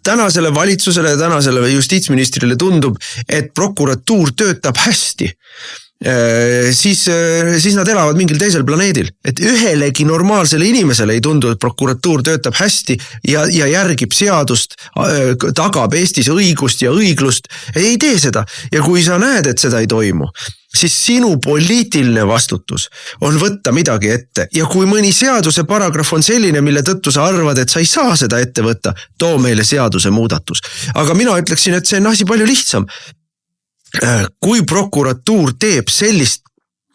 tänasele valitsusele ja tänasele justiitsministrile tundub, et prokuratuur töötab hästi, siis nad elavad mingil teisel planeedil. Et ühelegi normaalsele inimesele ei tundu, et prokuratuur töötab hästi ja järgib seadust, tagab Eestis õigust ja õiglust. Ei tee seda. Ja kui sa näed, et seda ei toimu, siis sinu poliitiline vastutus on võtta midagi ette. Ja kui mõni seaduse paragrahv on selline, mille tõttu sa arvad, et sa ei saa seda ette võtta, too meile seaduse muudatus. Aga mina ütleksin, et see on asi palju lihtsam. Kui prokuratuur teeb sellist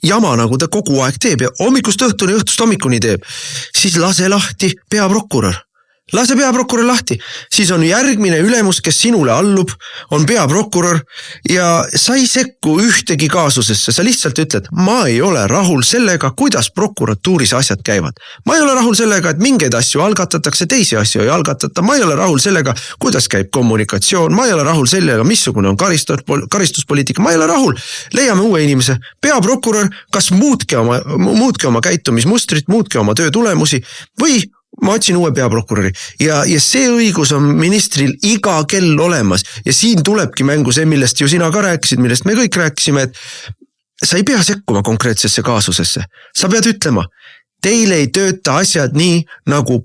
jama, nagu ta kogu aeg teeb ja hommikust õhtuni, õhtust hommikuni teeb, siis lase lahti peaprokurör. Lase peaprokurör lahti. Siis on järgmine ülemus, kes sinule allub, on peaprokurör ja sa ei sekku ühtegi kaasusesse. Sa lihtsalt ütled, ma ei ole rahul sellega, kuidas prokuratuuris asjad käivad. Ma ei ole rahul sellega, et mingeid asju algatatakse, teisi asju ei algatata. Ma ei ole rahul sellega, kuidas käib kommunikatsioon. Ma ei ole rahul sellega, missugune on karistuspoliitika. Ma ei ole rahul. Leiame uue inimese. Peaprokurör, kas muutke oma käitumismustrit, muutke oma töö tulemusi või ma otsin uue peaprokuröri ja see õigus on ministril iga kell olemas ja siin tulebki mängu see, millest ju sina ka rääkisid, millest me kõik rääkisime, et sa ei pea sekkuma konkreetsesse kaasusesse. Sa pead ütlema, teil ei tööta asjad nii, nagu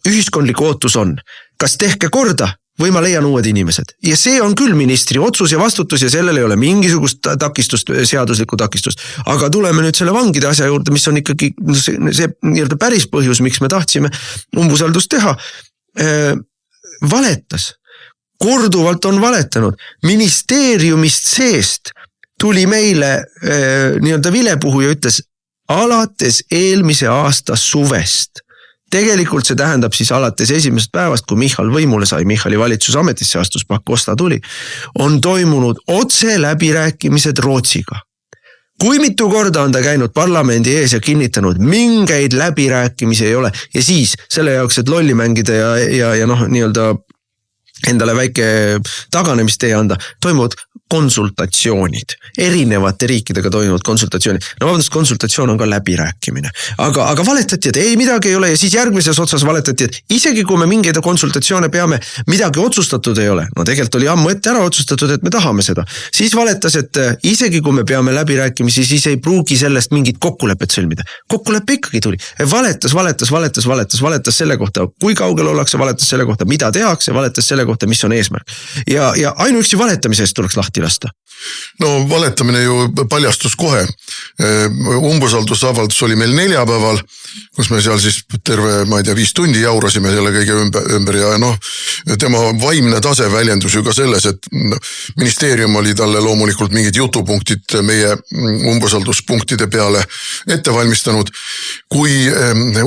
ühiskondlik ootus on. Kas tehke korda või ma leian uued inimesed. Ja see on küll ministri otsus ja vastutus ja sellel ei ole mingisugust takistust, seaduslikku takistust. Aga tuleme nüüd selle vangide asja juurde, mis on ikkagi see nii-öelda päris põhjus, miks me tahtsime umbusaldust teha. Valetas. Korduvalt on valetanud. Ministeeriumist seest tuli meile nii-öelda vilepuhu ja ütles alates eelmise aasta suvest. Tegelikult see tähendab siis alates esimesest päevast, kui Michal võimule sai, Michali valitsus ametisse astus, Pakosta tuli, on toimunud otse läbirääkimised Rootsiga. Kui mitu korda on ta käinud parlamendi ees ja kinnitanud, mingeid läbirääkimisi ei ole ja siis selle jaoks, et lolli mängida ja noh, nii-öelda endale väike taganemistee anda, toimuvad konsultatsioonid. Erinevate riikidega toimuvad konsultatsioonid. No vabandust, konsultatsioon on ka läbirääkimine. Aga valetati, et ei midagi ei ole ja siis järgmises otsas valetati, et isegi kui me mingeid konsultatsioone peame, midagi otsustatud ei ole. No tegelikult oli ammu ette ära otsustatud, et me tahame seda. Siis valetas, et isegi kui me peame läbirääkimisi, siis ei pruugi sellest mingit kokkulepet sõlmida. Kokkulepe ikkagi tuli. Valetas selle kohta, kui kaugel ollakse, valetas selle kohta, mida tehakse, valetas selle kohta, mis on eesmärk. Ja ainuüksi valetamisest tuleks lahti lasta. No valetamine ju paljastus kohe. Umbusaldusavaldus oli meil neljapäeval, kus me seal siis terve, ma ei tea, 5 tundi jaurasime selle kõige ümber ja noh, tema vaimne tase väljendus ju ka selles, et ministeerium oli talle loomulikult mingid jutupunktid meie umbusalduspunktide peale ette valmistanud. Kui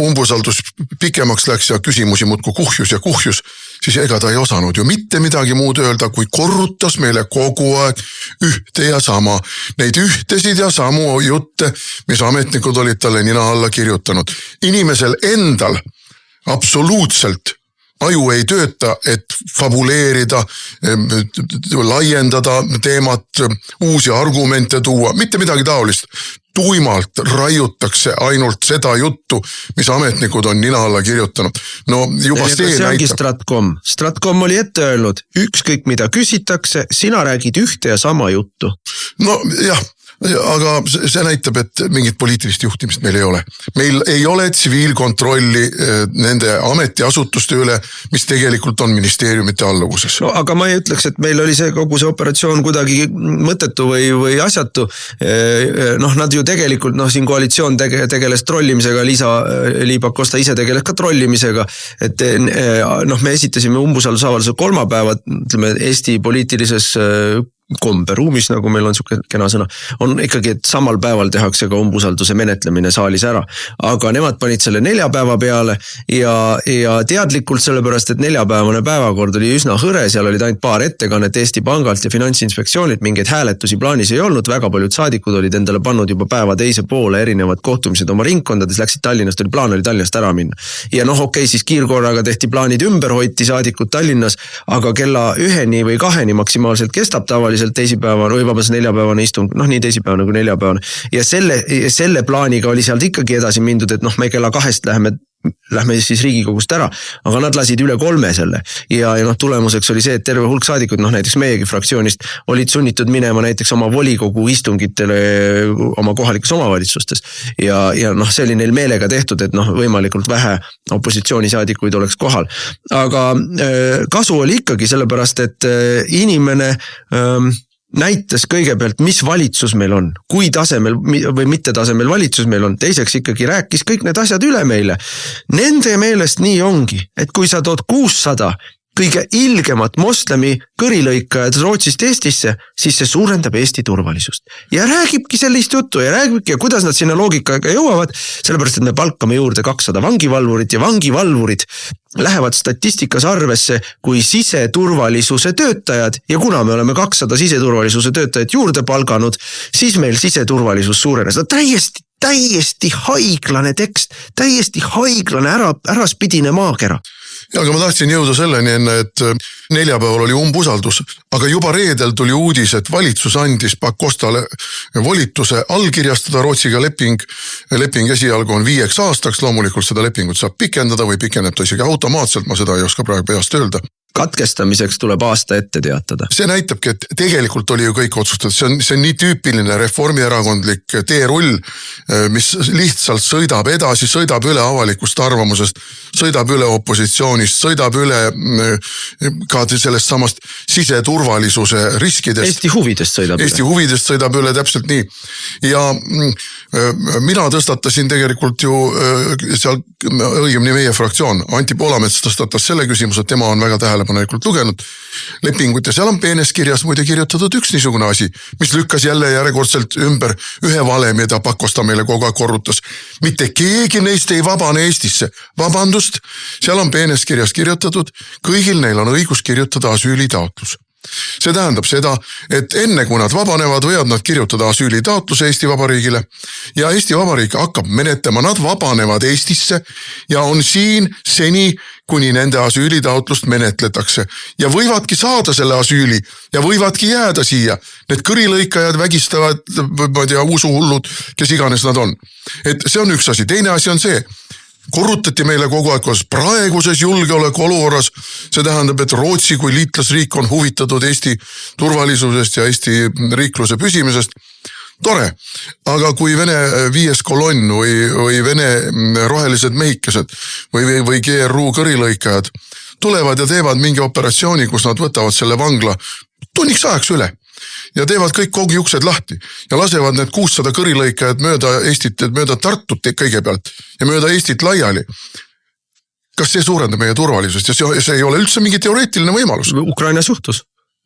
umbusaldus pikemaks läks ja küsimusi muudkui kuhjus, siis ega ta ei osanud ju mitte midagi muud öelda, kui korrutas meile kogu aeg ühte ja sama. Neid ühtesid ja samu jutte, mis ametnikud olid talle nina alla kirjutanud. Inimesel endal absoluutselt aju ei tööta, et fabuleerida, laiendada teemat, uusi argumente tuua, mitte midagi taolist. Tuimalt raiutakse ainult seda juttu, mis ametnikud on nina alla kirjutanud. No juba see näitab. Stratcom oli ette öelnud, ükskõik mida küsitakse, sina räägid ühte ja sama juttu. No jah, aga see näitab, et mingit poliitilist juhtimist meil ei ole. Meil ei ole tsiviilkontrolli nende ametiasutuste üle, mis tegelikult on ministeeriumite alluvuses. No aga ma ei ütleks, et meil oli see kogu see operatsioon kuidagi mõttetu või asjatu. Noh, nad ju tegelikult, siin koalitsioon tegeles trollimisega, Liisa-Ly Pakosta ise tegeles ka trollimisega, et me esitasime umbusaldusavalduse kolmapäeva, ütleme, Eesti poliitilises komberuumis, nagu meil on siuke kena sõna, on ikkagi, et samal päeval tehakse ka umbusalduse menetlemine saalis ära. Aga nemad panid selle neljapäeva peale ja teadlikult sellepärast, et neljapäevane päevakord oli üsna hõre, seal olid ainult paar ettekannet Eesti Pangalt ja Finantsinspektsioonilt, mingeid hääletusi plaanis ei olnud, väga paljud saadikud olid endale pannud juba päeva teise poole erinevad kohtumised oma ringkondades, läksid Tallinnast, plaan oli Tallinnast ära minna. Ja siis kiirkorraga tehti plaanid ümber, hoiti saadikud Tallinnas, aga kella 1 või 2 maksimaalselt kestab tavaliselt teisipäevane või vabas neljapäevane istung, nii teisipäevane kui neljapäevane. Ja selle plaaniga oli sealt ikkagi edasi mindud, et me kella 2 läheme lähme siis Riigikogust ära, aga nad lasid üle 3 selle ja noh, tulemuseks oli see, et terve hulk saadikud, noh näiteks meiegi fraktsioonist olid sunnitud minema näiteks oma volikogu istungitele oma kohalikes omavalitsustes ja noh, see oli neil meelega tehtud, et noh, võimalikult vähe opositsioonisaadikuid oleks kohal, aga kasu oli ikkagi sellepärast, et inimene näitas kõigepealt, mis valitsus meil on, kui tasemel või mitte tasemel valitsus meil on, teiseks ikkagi rääkis kõik need asjad üle meile. Nende meelest nii ongi, et kui sa tood 600 kõige ilgemat moslemi kõrilõikajad Rootsist Eestisse, siis see suurendab Eesti turvalisust. Ja räägibki sellist juttu ja räägibki, kuidas nad sinna loogikaga jõuavad, sellepärast, et me palkame juurde 200 vangivalvurit ja vangivalvurid lähevad statistikas arvesse kui siseturvalisuse töötajad ja kuna me oleme 200 siseturvalisuse töötajat juurde palganud, siis meil siseturvalisus suurenes. Täiesti haiglane tekst, täiesti haiglane äraspidine maakera. Ja, aga ma tahtsin jõuda selleni enne, et neljapäeval oli umbusaldus, aga juba reedel tuli uudis, et valitsus andis Pakostale volituse allkirjastada Rootsiga leping. Leping esialgu on 5 aastaks, loomulikult seda lepingut saab pikendada või pikeneb ta isegi automaatselt, ma seda ei oska praegu peast öelda. Katkestamiseks tuleb aasta ette teatada. See näitabki, et tegelikult oli ju kõik otsustatud. See on nii tüüpiline reformierakondlik teerull, mis lihtsalt sõidab edasi, sõidab üle avalikust arvamusest, sõidab üle opositsioonist, sõidab üle ka sellest samast siseturvalisuse riskidest. Eesti huvidest sõidab üle. Eesti huvidest sõidab üle, täpselt nii. Ja mina tõstatasin tegelikult ju seal, õigemini meie fraktsioon, Anti Poolamets tõstatas selle küsimuse, et tema on väga tähelepanelikult lugenud lepingut ja seal on peenes kirjas muide kirjutatud üks niisugune asi, mis lükkas jälle järjekordselt ümber ühe vale, mida Pakosta meile kogu aeg korrutas. Mitte keegi neist ei vabane Eestisse. Vabandust, seal on peenes kirjas kirjutatud, kõigil neil on õigus kirjutada asüülitaotlus. See tähendab seda, et enne kui nad vabanevad, võivad nad kirjutada asüülitaotluse Eesti Vabariigile ja Eesti Vabariik hakkab menetlema, nad vabanevad Eestisse ja on siin seni, kuni nende asüülitaotlust menetletakse ja võivadki saada selle asüüli ja võivadki jääda siia. Need kõrilõikajad vägistavad, ma tea, usuhullud, kes iganes nad on. Et see on üks asi. Teine asi on see, korrutati meile kogu aeg, kus praeguses julgeoleku olukorras, see tähendab, et Rootsi kui liitlasriik on huvitatud Eesti turvalisusest ja Eesti riikluse püsimisest. Tore, aga kui Vene 5. kolonn või Vene rohelised mehikesed või GRU kõrilõikajad tulevad ja teevad mingi operatsiooni, kus nad võtavad selle vangla tunniks ajaks üle ja teevad kõik kogi uksed lahti ja lasevad need 600 kõrilõikajad mööda Eestit, mööda Tartut kõigepealt ja mööda Eestit laiali. Kas see suurendab meie turvalisust ja see ei ole üldse mingi teoreetiline võimalus? Ukraina suhtus.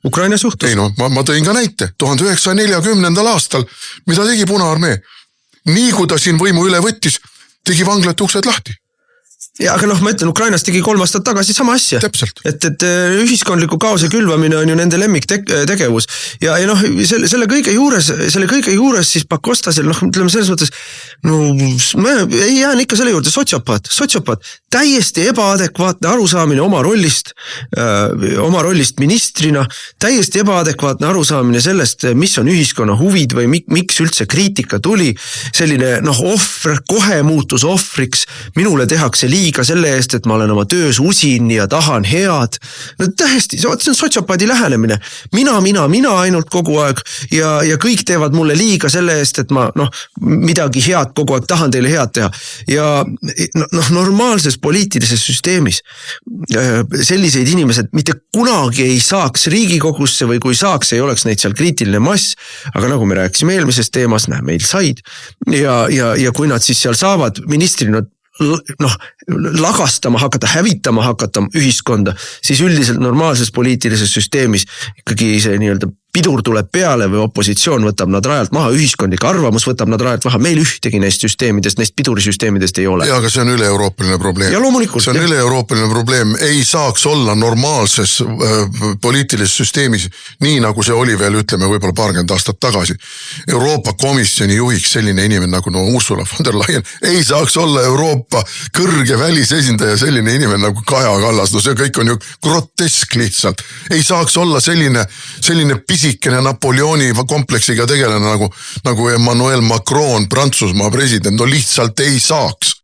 Ei no, ma tõin ka näite. 1940. aastal, mida tegi Punaarmee? Nii kui ta siin võimu üle võttis, tegi vanglate uksed lahti. Ja, aga noh, ma ütlen, Ukrainas tegi 3 aastat tagasi sama asja. Täpselt. Et ühiskondliku kaose külvamine on ju nende lemmik tegevus. Ja noh, selle kõige juures siis Pakostasel, noh, ütleme selles mõttes, no, ei jään ikka selle juurde, sotsiopaat, täiesti ebaadekvaatne arusaamine oma rollist ministrina, täiesti ebaadekvaatne arusaamine sellest, mis on ühiskonna huvid või miks üldse kriitika tuli, selline, noh, ohver, kohe muutus ohvriks, minule tehakse liiga selle eest, et ma olen oma töös usin ja tahan head. No tähesti, see on sotsiopaadi lähenemine. Mina ainult kogu aeg ja kõik teevad mulle liiga selle eest, et ma midagi head kogu aeg tahan teile head teha. Ja normaalses poliitilises süsteemis selliseid inimesed mitte kunagi ei saaks Riigikogusse või kui saaks, ei oleks neid seal kriitiline mass, aga nagu me rääkisime eelmises teemas, meil said ja kui nad siis seal saavad ministrina lagastama hakata, hävitama hakata ühiskonda, siis üldiselt normaalses poliitilises süsteemis ikkagi see nii-öelda pidur tuleb peale või opositsioon võtab nad rajalt maha, ühiskondlik arvamus võtab nad rajalt maha, meil ühtegi neist süsteemidest, neist pidurisüsteemidest ei ole. Ja, aga see on üle-euroopaline probleem. Ja loomulikult. See on üle-euroopaline probleem, ei saaks olla normaalses poliitilises süsteemis, nii nagu see oli veel, ütleme, võib-olla 20 aastat tagasi. Euroopa Komisjoni juhiks selline inimene nagu Ursula von der Leyen, ei saaks olla Euroopa kõrge välisesindaja selline inimene nagu Kaja Kallas, no see kõik on ju grotesk lihtsalt. Ei saaks olla selline pisikene Napoleoni kompleksiga tegelane nagu Emmanuel Macron, Prantsusmaa president, no lihtsalt ei saaks.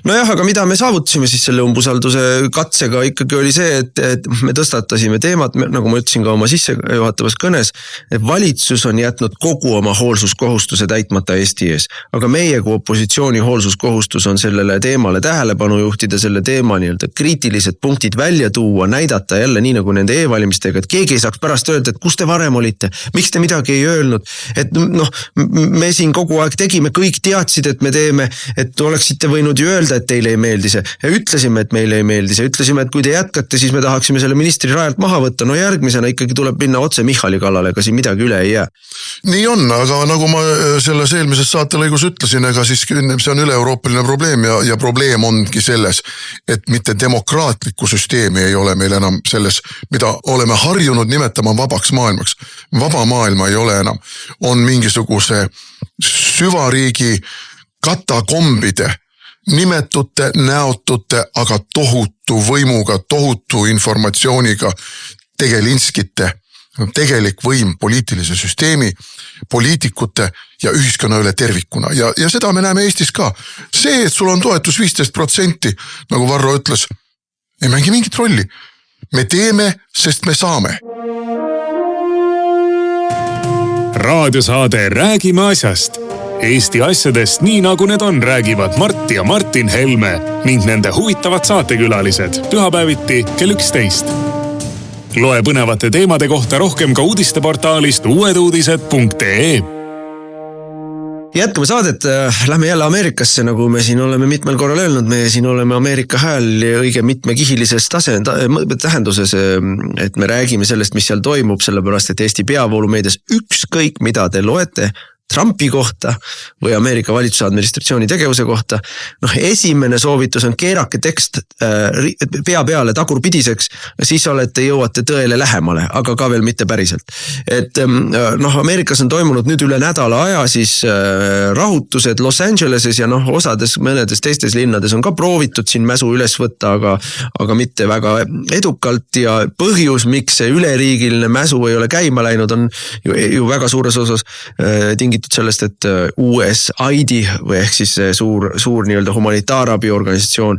nojah, aga mida me saavutasime siis selle umbusalduse katsega ikkagi oli see, et me tõstatasime teemat, nagu ma ütlesin ka oma sissejuhatavas kõnes, et valitsus on jätnud kogu oma hoolsuskohustuse täitmata Eesti ees. Aga meie kui opositsiooni hoolsuskohustus on sellele teemale tähelepanu juhtida, selle teema nii-öelda kriitilised punktid välja tuua, näidata jälle nii nagu nende e-valimistega, et keegi ei saaks pärast öelda, et kus te varem olite, miks te midagi ei öelnud, et noh, me siin kogu aeg tegime, kõik teadsid, et me teeme, et oleksite võinud ju öelda, et teile ei meeldi see. Ja ütlesime, et meile ei meeldi see. Ütlesime, et kui te jätkate, siis me tahaksime selle ministri rajalt maha võtta. No järgmisena ikkagi tuleb minna otse Michali kallale, ega siin midagi üle ei jää. Nii on, aga nagu ma selles eelmises saatelõigus ütlesin, ega siis see on üle-euroopaline probleem ja probleem ongi selles, et mitte demokraatlikku süsteemi ei ole meil enam selles, mida oleme harjunud nimetama vabaks maailmaks. Vaba maailma ei ole enam. On mingisuguse süvariigi katakombide, nimetute, näotute, aga tohutu võimuga, tohutu informatsiooniga tegelinskite, tegelik võim poliitilise süsteemi, poliitikute ja ühiskonna üle tervikuna. Ja seda me näeme Eestis ka. See, et sul on toetus 15%, nagu Varro ütles, ei mängi mingit rolli. Me teeme, sest me saame. Raadiosaade Räägime asjast. Eesti asjadest nii nagu need on, räägivad Mart ja Martin Helme ning nende huvitavad saatekülalised pühapäeviti kell 11. Loe põnevate teemade kohta rohkem ka uudisteportaalist uueduudised.ee. Jätkame saadet, lähme jälle Ameerikasse, nagu me siin oleme mitmel korral öelnud, me siin oleme Ameerika hääl õige mitmekihilises tähenduses, et me räägime sellest, mis seal toimub, sellepärast, et Eesti peavoolumeedias ükskõik mida te loete Trumpi kohta või Ameerika valitsuse administratsiooni tegevuse kohta. Noh, esimene soovitus on keerake tekst pea peale tagurpidiseks, siis jõuate tõele lähemale, aga ka veel mitte päriselt. Et noh, Ameerikas on toimunud nüüd üle nädala aja siis rahutused Los Angeleses ja noh, mõnedes teistes linnades on ka proovitud siin mäsu üles võtta, aga mitte väga edukalt ja põhjus, miks see üleriigiline mäsu ei ole käima läinud, on ju väga suures osas tingitud sellest, et USAID või ehk siis suur nii-öelda humanitaarabi organisatsioon,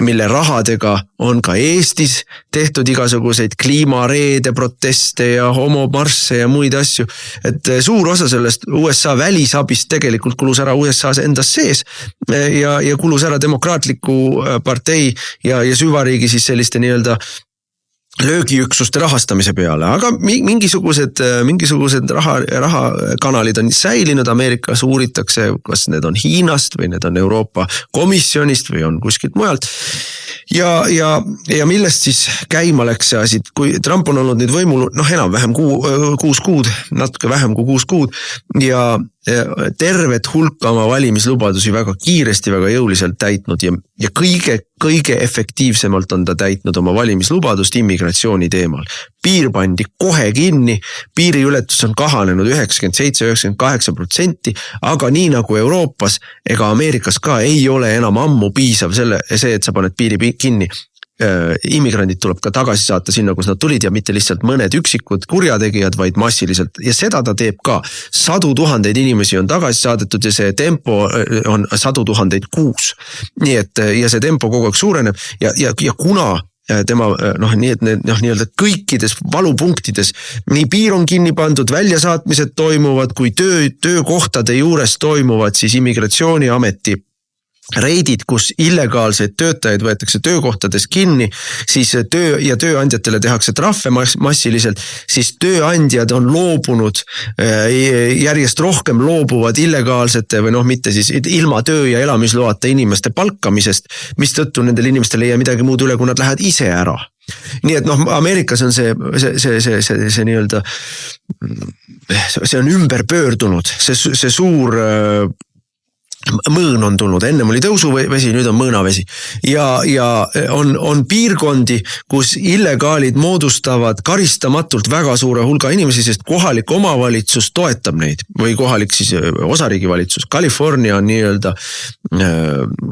mille rahadega on ka Eestis tehtud igasuguseid kliimareede, proteste ja homomarsse ja muid asju. Et suur osa sellest USA välisabist tegelikult kulus ära USA's endas sees ja kulus ära demokraatliku partei ja süvariigi siis selliste nii-öelda löögiüksuste rahastamise peale, aga mingisugused rahakanalid on säilinud Ameerikas, uuritakse, kas need on Hiinast või need on Euroopa Komisjonist või on kuskilt mujalt. Ja millest siis käima läks see asi, kui Trump on olnud nüüd võimul, noh enam-vähem 6 kuud, natuke vähem kui 6 kuud ja tervet hulka oma valimislubadusi väga kiiresti, väga jõuliselt täitnud ja kõige efektiivsemalt on ta täitnud oma valimislubadust immigratsiooni teemal. Piir pandi kohe kinni, piiriületus on kahanenud 97-98%, aga nii nagu Euroopas ega Ameerikas ka ei ole enam ammu piisav see, et sa paned piiri kinni. Immigrandid tuleb ka tagasi saata sinna, kus nad tulid ja mitte lihtsalt mõned üksikud kurjategijad, vaid massiliselt. Ja seda ta teeb ka. 100 000 inimesi on tagasi saadetud ja see tempo on 100 000 kuus. Nii et, ja see tempo kogu aeg suureneb ja kuna tema nii-öelda kõikides valupunktides nii piir on kinni pandud, väljasaatmised toimuvad, kui töökohtade juures toimuvad, siis immigratsiooniameti reidid, kus illegaalseid töötajaid võetakse töökohtades kinni, siis tööandjatele tehakse trahve massiliselt, siis tööandjad on loobunud, järjest rohkem loobuvad illegaalsete või mitte siis ilma töö- ja elamisloata inimeste palkamisest, mis tõttu nendel inimestel ei jää midagi muud üle, kui nad lähevad ise ära. Nii et Ameerikas on see nii-öelda, see on ümber pöördunud, see suur mõõn on tulnud, ennem oli tõusuvesi, nüüd on mõõnavesi ja on piirkondi, kus illegaalid moodustavad karistamatult väga suure hulga inimesi, sest kohalik omavalitsus toetab neid või kohalik siis osariigi valitsus. California on nii-öelda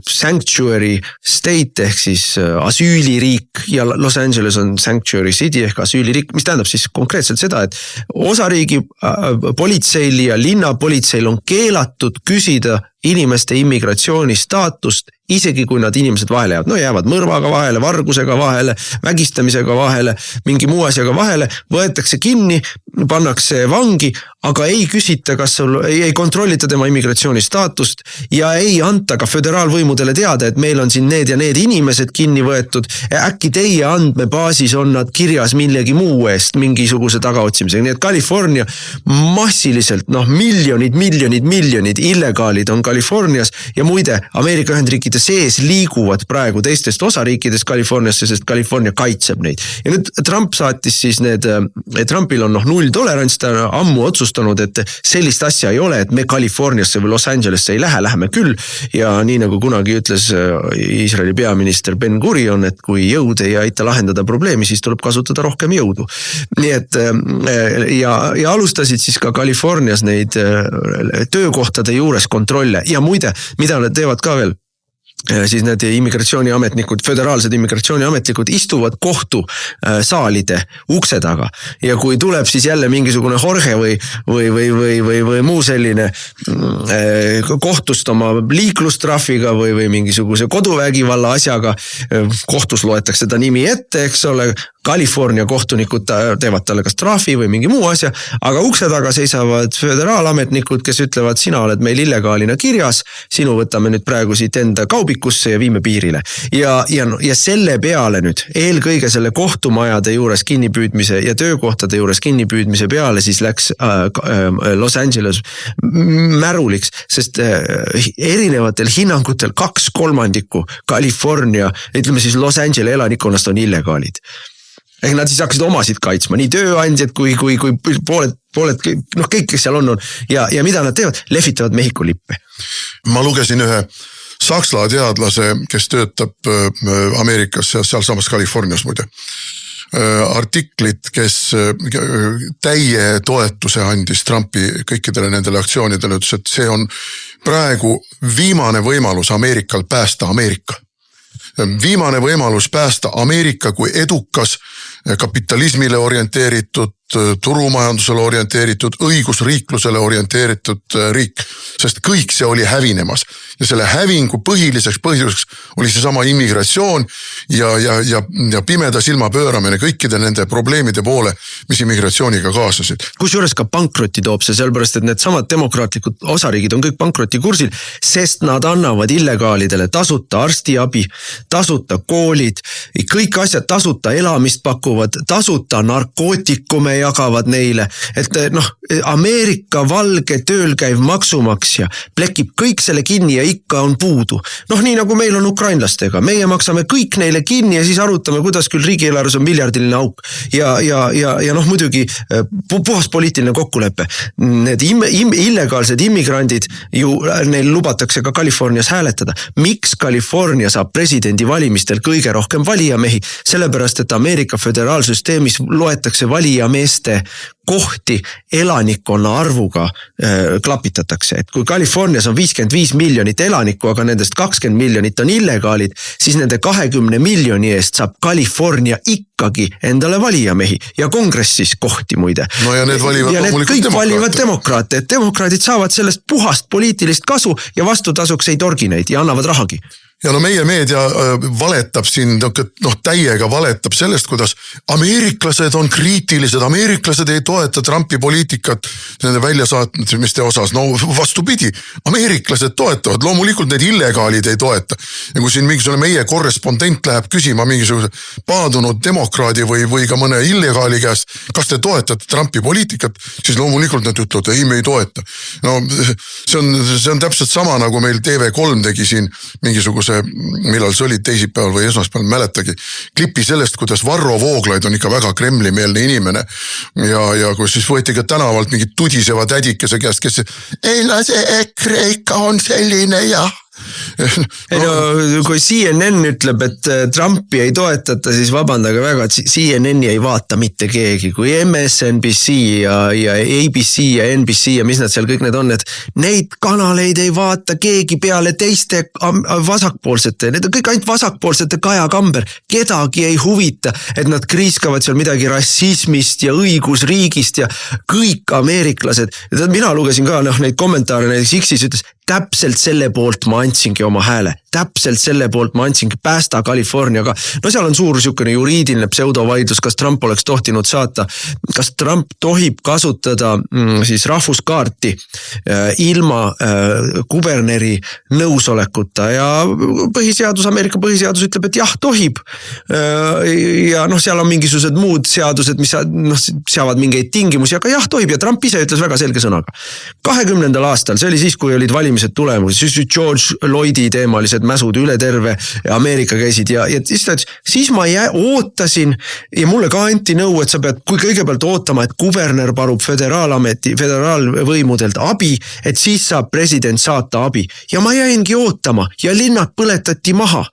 sanctuary state ehk siis asüüliriik ja Los Angeles on sanctuary city ehk asüüliriik, mis tähendab siis konkreetselt seda, et osariigi politseil ja linnapolitseil on keelatud küsida inimeste immigratsiooni staatust, isegi kui nad inimesed vahele jäävad. No jäävad mõrvaga vahele, vargusega vahele, vägistamisega vahele, mingi muu asjaga vahele, võetakse kinni, pannakse vangi, aga ei küsita, kas sul ei kontrollita tema immigratsiooni staatust ja ei anta ka föderaalvõimudele teada, et meil on siin need ja need inimesed kinni võetud. Äkki teie andmebaasis on nad kirjas millegi muu eest mingisuguse tagaotsimisega. Nii et California massiliselt, miljonid illegaalid on Californias ja muide Ameerika Ühendriikide sees liiguvad praegu teistest osariikidest Californiasse, sest California kaitseb neid. Ja nüüd Trump saatis siis Trumpil on null tolerants, ta on ammu otsustanud, et sellist asja ei ole, et me Californiasse või Los Angelesse ei läheme küll. Ja nii nagu kunagi ütles Iisraeli peaminister Ben Gurion, et kui jõud ei aita lahendada probleemi, siis tuleb kasutada rohkem jõudu. Nii et ja alustasid siis ka Californias neid töökohtade juures kontrolle ja muide, mida nad teevad ka veel. Siis need immigratsiooniametnikud, föderaalsed immigratsiooniametnikud istuvad kohtusaalide ukse taga ja kui tuleb siis jälle mingisugune Jorge või muu selline kohtust oma liiklustrahviga või mingisuguse koduvägivalla asjaga, kohtus loetakse ta nimi ette, eks ole, California kohtunikud teevad talle kas trahvi või mingi muu asja, aga ukse taga seisavad föderaalametnikud, kes ütlevad, sina oled meil illegaalina kirjas, sinu võtame nüüd praegu siit enda kaubikusse ja viime piirile. Ja selle peale nüüd, eelkõige selle kohtumajade juures kinnipüüdmise ja töökohtade juures kinnipüüdmise peale siis läks Los Angeles märuliks, sest erinevatel hinnangutel 2/3 California, ütleme siis Los Angeles elanikkonnast on illegaalid. Ehk nad siis hakkasid omasid kaitsma, nii tööandjad kui pooled, kõik, kes seal on. Ja mida nad teevad? Lehvitavad Mehhiko lippe. Ma lugesin ühe saksa teadlase, kes töötab Ameerikas ja sealsamas Californias muide. Artiklit, kes täie toetuse andis Trumpi kõikidele nendele aktsioonidele, ütles, et see on praegu viimane võimalus Ameerikal päästa Ameerika. Viimane võimalus päästa Ameerika kui edukas, kapitalismile orienteeritud, turumajandusele orienteeritud, õigusriiklusele orienteeritud riik, sest kõik see oli hävinemas. Ja selle hävingu põhiliseks põhjuseks oli seesama immigratsioon ja pimeda silma pööramine kõikide nende probleemide poole, mis immigratsiooniga kaasasid. Kusjuures ka pankrotti toob see, sellepärast et need samad demokraatlikud osariigid on kõik pankrotti kursil, sest nad annavad illegaalidele tasuta arstiabi, tasuta koolid, kõik asjad tasuta elamist pakuvad, tasuta narkootikume jagavad neile, et Ameerika valge tööl käiv maksumaksja plekib kõik selle kinni ja ikka on puudu. Nii nagu meil on ukrainlastega, meie maksame kõik neile kinni ja siis arutame, kuidas küll riigieelarves on miljardiline auk ja muidugi puhas poliitiline kokkulepe. Need illegaalsed immigrandid ju neil lubatakse ka Californias hääletada. Miks California saab presidendi valimistel kõige rohkem valijamehi? Sellepärast, et Ameerika föderaalsüsteemis loetakse valijameeste kohti elanikkonna arvuga klapitatakse. Et kui Californias on 55 miljonit elanikku, aga nendest 20 miljonit on illegaalid, siis nende 20 miljoni eest saab California ikkagi endale valijamehi ja kongressis kohti muide. No ja need valivad ja need kõik valivad demokraate, et demokraadid saavad sellest puhast poliitilist kasu ja vastutasuks ei torgi neid ja annavad rahagi. Ja meie meedia valetab siin, täiega valetab sellest, kuidas ameeriklased on kriitilised, ameeriklased ei toeta Trumpi poliitikat nende väljasaatmiste osas. No vastupidi, ameeriklased toetavad, loomulikult need illegaalid ei toeta. Ja kui siin mingisugune meie korrespondent läheb küsima mingisuguse paadunud demokraadi või ka mõne illegaali käest, kas te toetate Trumpi poliitikat, siis loomulikult nad ütlevad, ei me ei toeta. No see on täpselt sama nagu meil TV3 tegi siin mingisuguse millal see oli teisipäeval või esmaspäeval, mäletagi, klipi sellest, kuidas Varro Vooglaid on ikka väga kremlimeelne inimene ja kus siis võeti ka tänavalt mingid tudiseva tädikese käest, kes ei see EKRE ikka on selline ja kui CNN ütleb, et Trumpi ei toetata, siis vabandage väga, et CNN-i ei vaata mitte keegi, kui MSNBC ja ABC ja NBC ja mis nad seal kõik need on, et neid kanaleid ei vaata keegi peale teiste vasakpoolsete, need on kõik ainult vasakpoolsete Kaja Kamber, kedagi ei huvita, et nad kriiskavad seal midagi rassismist ja õigusriigist ja kõik ameeriklased, mina lugesin ka neid kommentaare, näiteks X-is ütles, täpselt selle poolt ma andsingi oma hääle. Täpselt selle poolt ma andsingi päästa Californiaga. No seal on suur sükene juriidiline pseudovaidlus, kas Trump oleks tohtinud saata, kas Trump tohib kasutada siis rahvuskaarti ilma kuberneri nõusolekuta ja Ameerika põhiseadus ütleb, et jah, tohib. Ja seal on mingisugused muud seadused, mis seavad mingeid tingimusi, aga jah, tohib ja Trump ise ütles väga selge sõnaga. 20. aastal, see oli siis, kui olid valimised tulemus, siis George Lloydi teemalised mäsud üle terve Ameerika käisid ja siis ma ootasin ja mulle ka anti nõu, et sa pead kõigepealt ootama, et kuberner palub föderaalvõimudelt abi, et siis saab president saata abi ja ma jäingi ootama ja linnad põletati maha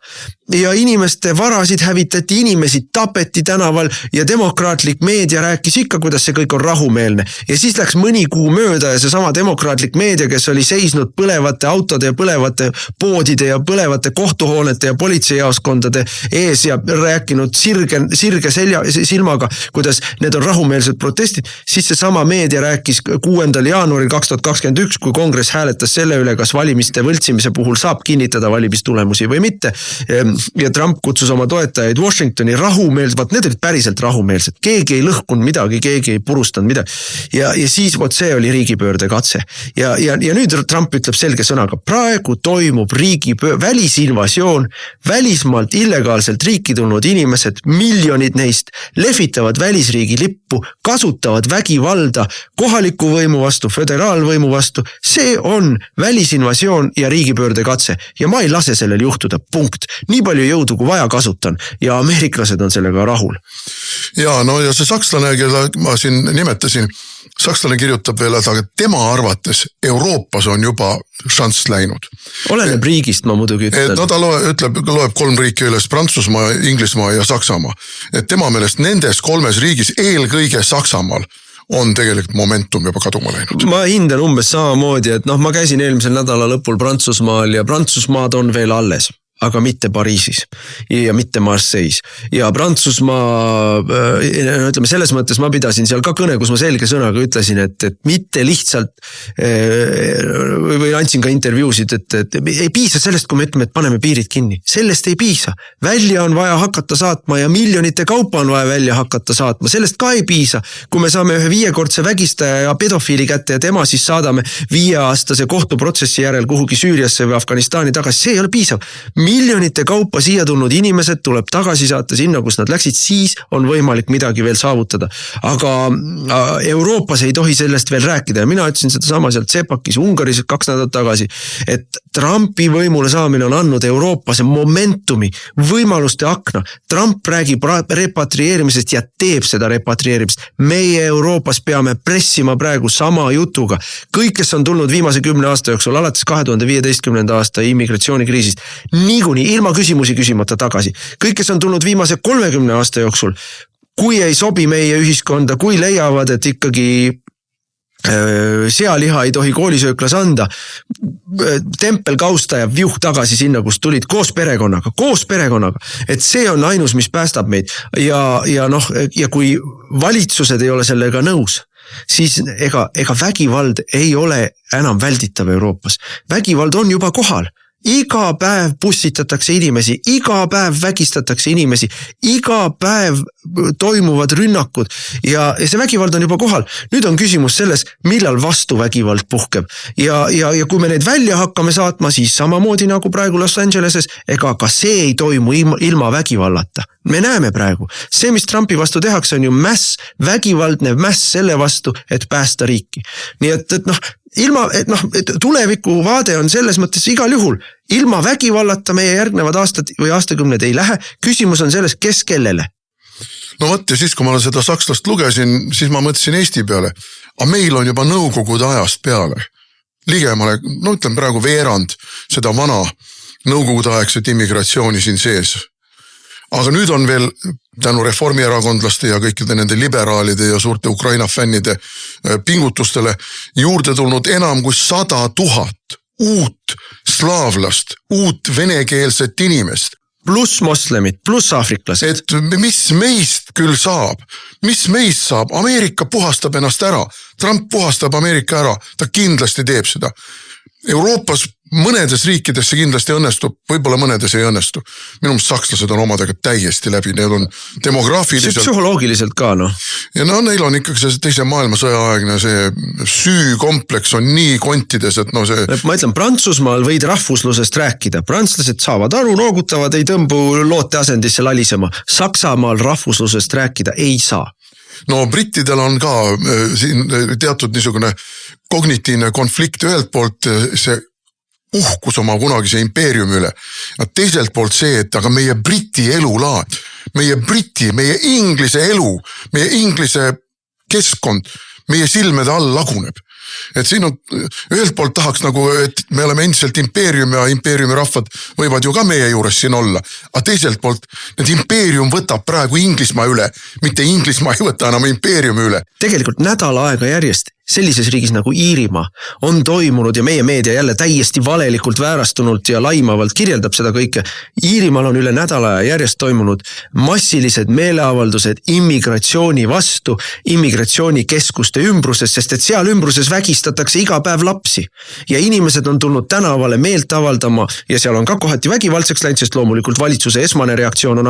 ja inimeste varasid hävitati, inimesi tapeti tänaval ja demokraatlik meedia rääkis ikka, kuidas see kõik on rahumeelne ja siis läks mõni kuu mööda ja see sama demokraatlik meedia, kes oli seisnud põlevate autode ja põlevate poodide ja põlevate kohtuhoonete ja politseijaoskondade ees ja rääkinud sirge silmaga, kuidas need on rahumeelsed protestid, siis see sama meedia rääkis 6. jaanuaril 2021, kui kongress hääletas selle üle, kas valimiste võltsimise puhul saab kinnitada valimistulemusi või mitte. Ja Trump kutsus oma toetajaid Washingtoni rahumeelsed, need olid päriselt rahumeelsed, keegi ei lõhkunud midagi, keegi ei purustanud midagi ja siis see oli riigipöörde katse ja nüüd Trump ütleb selge sõnaga, praegu toimub välisinvasioon, välismaalt illegaalselt riiki tulnud inimesed, miljonid neist lehvitavad välisriigi lippu, kasutavad vägivalda kohaliku võimu vastu, föderaalvõimu vastu, see on välisinvasioon ja riigipöörde katse ja ma ei lase sellel juhtuda, punkt. Nii palju jõudu kui vaja kasutan ja ameeriklased on sellega rahul. Ja ja see sakslane, keda ma siin nimetasin, sakslane kirjutab veel, aga tema arvates Euroopas on juba šanss läinud. Oleneb riigist, ma muidugi ütlen. Ta loeb 3 riiki üles, Prantsusmaa, Inglismaa ja Saksamaa. Et tema meelest nendes 3 riigis, eelkõige Saksamaal, on tegelikult momentum juba kaduma läinud. Ma hindan umbes samamoodi, et ma käisin eelmisel nädala lõpul Prantsusmaal ja Prantsusmaad on veel alles. Aga mitte Pariisis ja mitte Marseilles ja Prantsusmaa, ütleme selles mõttes ma pidasin seal ka kõne, kus ma selge sõnaga ütlesin, et mitte lihtsalt või andsin ka intervjuusid, et ei piisa sellest, kui me ütleme, et paneme piirid kinni, sellest ei piisa, välja on vaja hakata saatma ja miljonite kaupa on vaja välja hakata saatma, sellest ka ei piisa, kui me saame ühe 5-kordse vägistaja ja pedofiili kätte ja tema siis saadame 5-aastase kohtuprotsessi järel kuhugi Süüriasse või Afganistani tagasi, see ei ole piisav. Miljonite kaupa siia tulnud inimesed tuleb tagasi saata sinna, kus nad läksid, siis on võimalik midagi veel saavutada. Aga Euroopas ei tohi sellest veel rääkida ja mina ütlesin seda sama sealt Sepakis Ungaris 2 nädalat tagasi, et Trumpi võimule saamine on andnud Euroopase momentumi, võimaluste akna. Trump räägib repatrieerimisest ja teeb seda repatrieerimist. Meie Euroopas peame pressima praegu sama jutuga. Kõik, kes on tulnud viimase 10 aasta jooksul, alates 2015. aasta immigratsioonikriisist, niikuinii ilma küsimusi küsimata tagasi. Kõik, kes on tulnud viimase 30 aasta jooksul, kui ei sobi meie ühiskonda, kui leiavad, et ikkagi sealiha ei tohi koolisööklas anda, tempelkausta ja viuh tagasi sinna, kus tulid koos perekonnaga, et see on ainus, mis päästab meid ja kui valitsused ei ole sellega nõus, siis ega vägivald ei ole enam välditav Euroopas. Vägivald on juba kohal. Iga päev bussitatakse inimesi, iga päev vägistatakse inimesi, iga päev toimuvad rünnakud ja see vägivald on juba kohal. Nüüd on küsimus selles, millal vastu vägivald puhkeb ja kui me neid välja hakkame saatma, siis samamoodi nagu praegu Los Angeleses, ega ka see ei toimu ilma vägivallata. Me näeme praegu, see, mis Trumpi vastu tehakse, on ju vägivaldne mäss selle vastu, et päästa riiki. Nii et tuleviku vaade on selles mõttes igal juhul. Ilma vägivallata meie järgnevad aastad või aastakümned ei lähe. Küsimus on selles, kes kellele. No võt, ja siis kui ma seda sakslast lugesin, siis ma mõtlesin Eesti peale. Aga meil on juba nõukogude ajast peale. Ligemale, ütlen praegu veerand seda vana nõukogude aegset immigratsiooni siin sees. Aga nüüd on veel tänu reformierakondlaste ja kõikide nende liberaalide ja suurte Ukraina fännide pingutustele juurde tulnud enam kui 100 000 uut slaavlast, uut venekeelset inimest. Pluss moslemid, pluss aafriklased. Et mis meist küll saab? Mis meist saab? Ameerika puhastab ennast ära. Trump puhastab Ameerika ära. Ta kindlasti teeb seda. Euroopas mõnedes riikides see kindlasti õnnestub, võib-olla mõnedes ei õnnestu. Minu meelest sakslased on omadega täiesti läbi, need on demograafiliselt. See psühholoogiliselt ka Ja neil on ikkagi see teise maailmasõja aegne see süükompleks on nii kontides, et see. Ma ütlen, Prantsusmaal võid rahvuslusest rääkida. Prantslased saavad aru, noogutavad, ei tõmbu looteasendisse lalisema. Saksamaal rahvuslusest rääkida ei saa. No brittidel on ka siin teatud niisugune kognitiivne konflikt ühelt poolt see uhkus oma kunagise impeeriumi üle. Ja teiselt poolt see, et aga meie briti elulaad, meie inglise elu, meie inglise keskkond, meie silmede all laguneb. Et siin on, ühelt poolt tahaks nagu, et me oleme endiselt impeerium ja impeeriumi rahvad võivad ju ka meie juures siin olla. Aga teiselt poolt, need impeerium võtab praegu Inglismaa üle, mitte Inglismaa ei võta enam impeeriumi üle. Tegelikult nädal aega järjest sellises riigis nagu Iirimaa on toimunud ja meie meedia jälle täiesti valelikult väärastunult ja laimavalt kirjeldab seda kõike. Iirimaal on üle nädala järjest toimunud massilised meeleavaldused immigratsiooni vastu, immigratsioonikeskuste ümbruses, sest et seal ümbruses vägistatakse iga päev lapsi. Ja inimesed on tulnud tänavale meelt avaldama ja seal on ka kohati vägivaldseks läinud, sest loomulikult valitsuse esmane reaktsioon on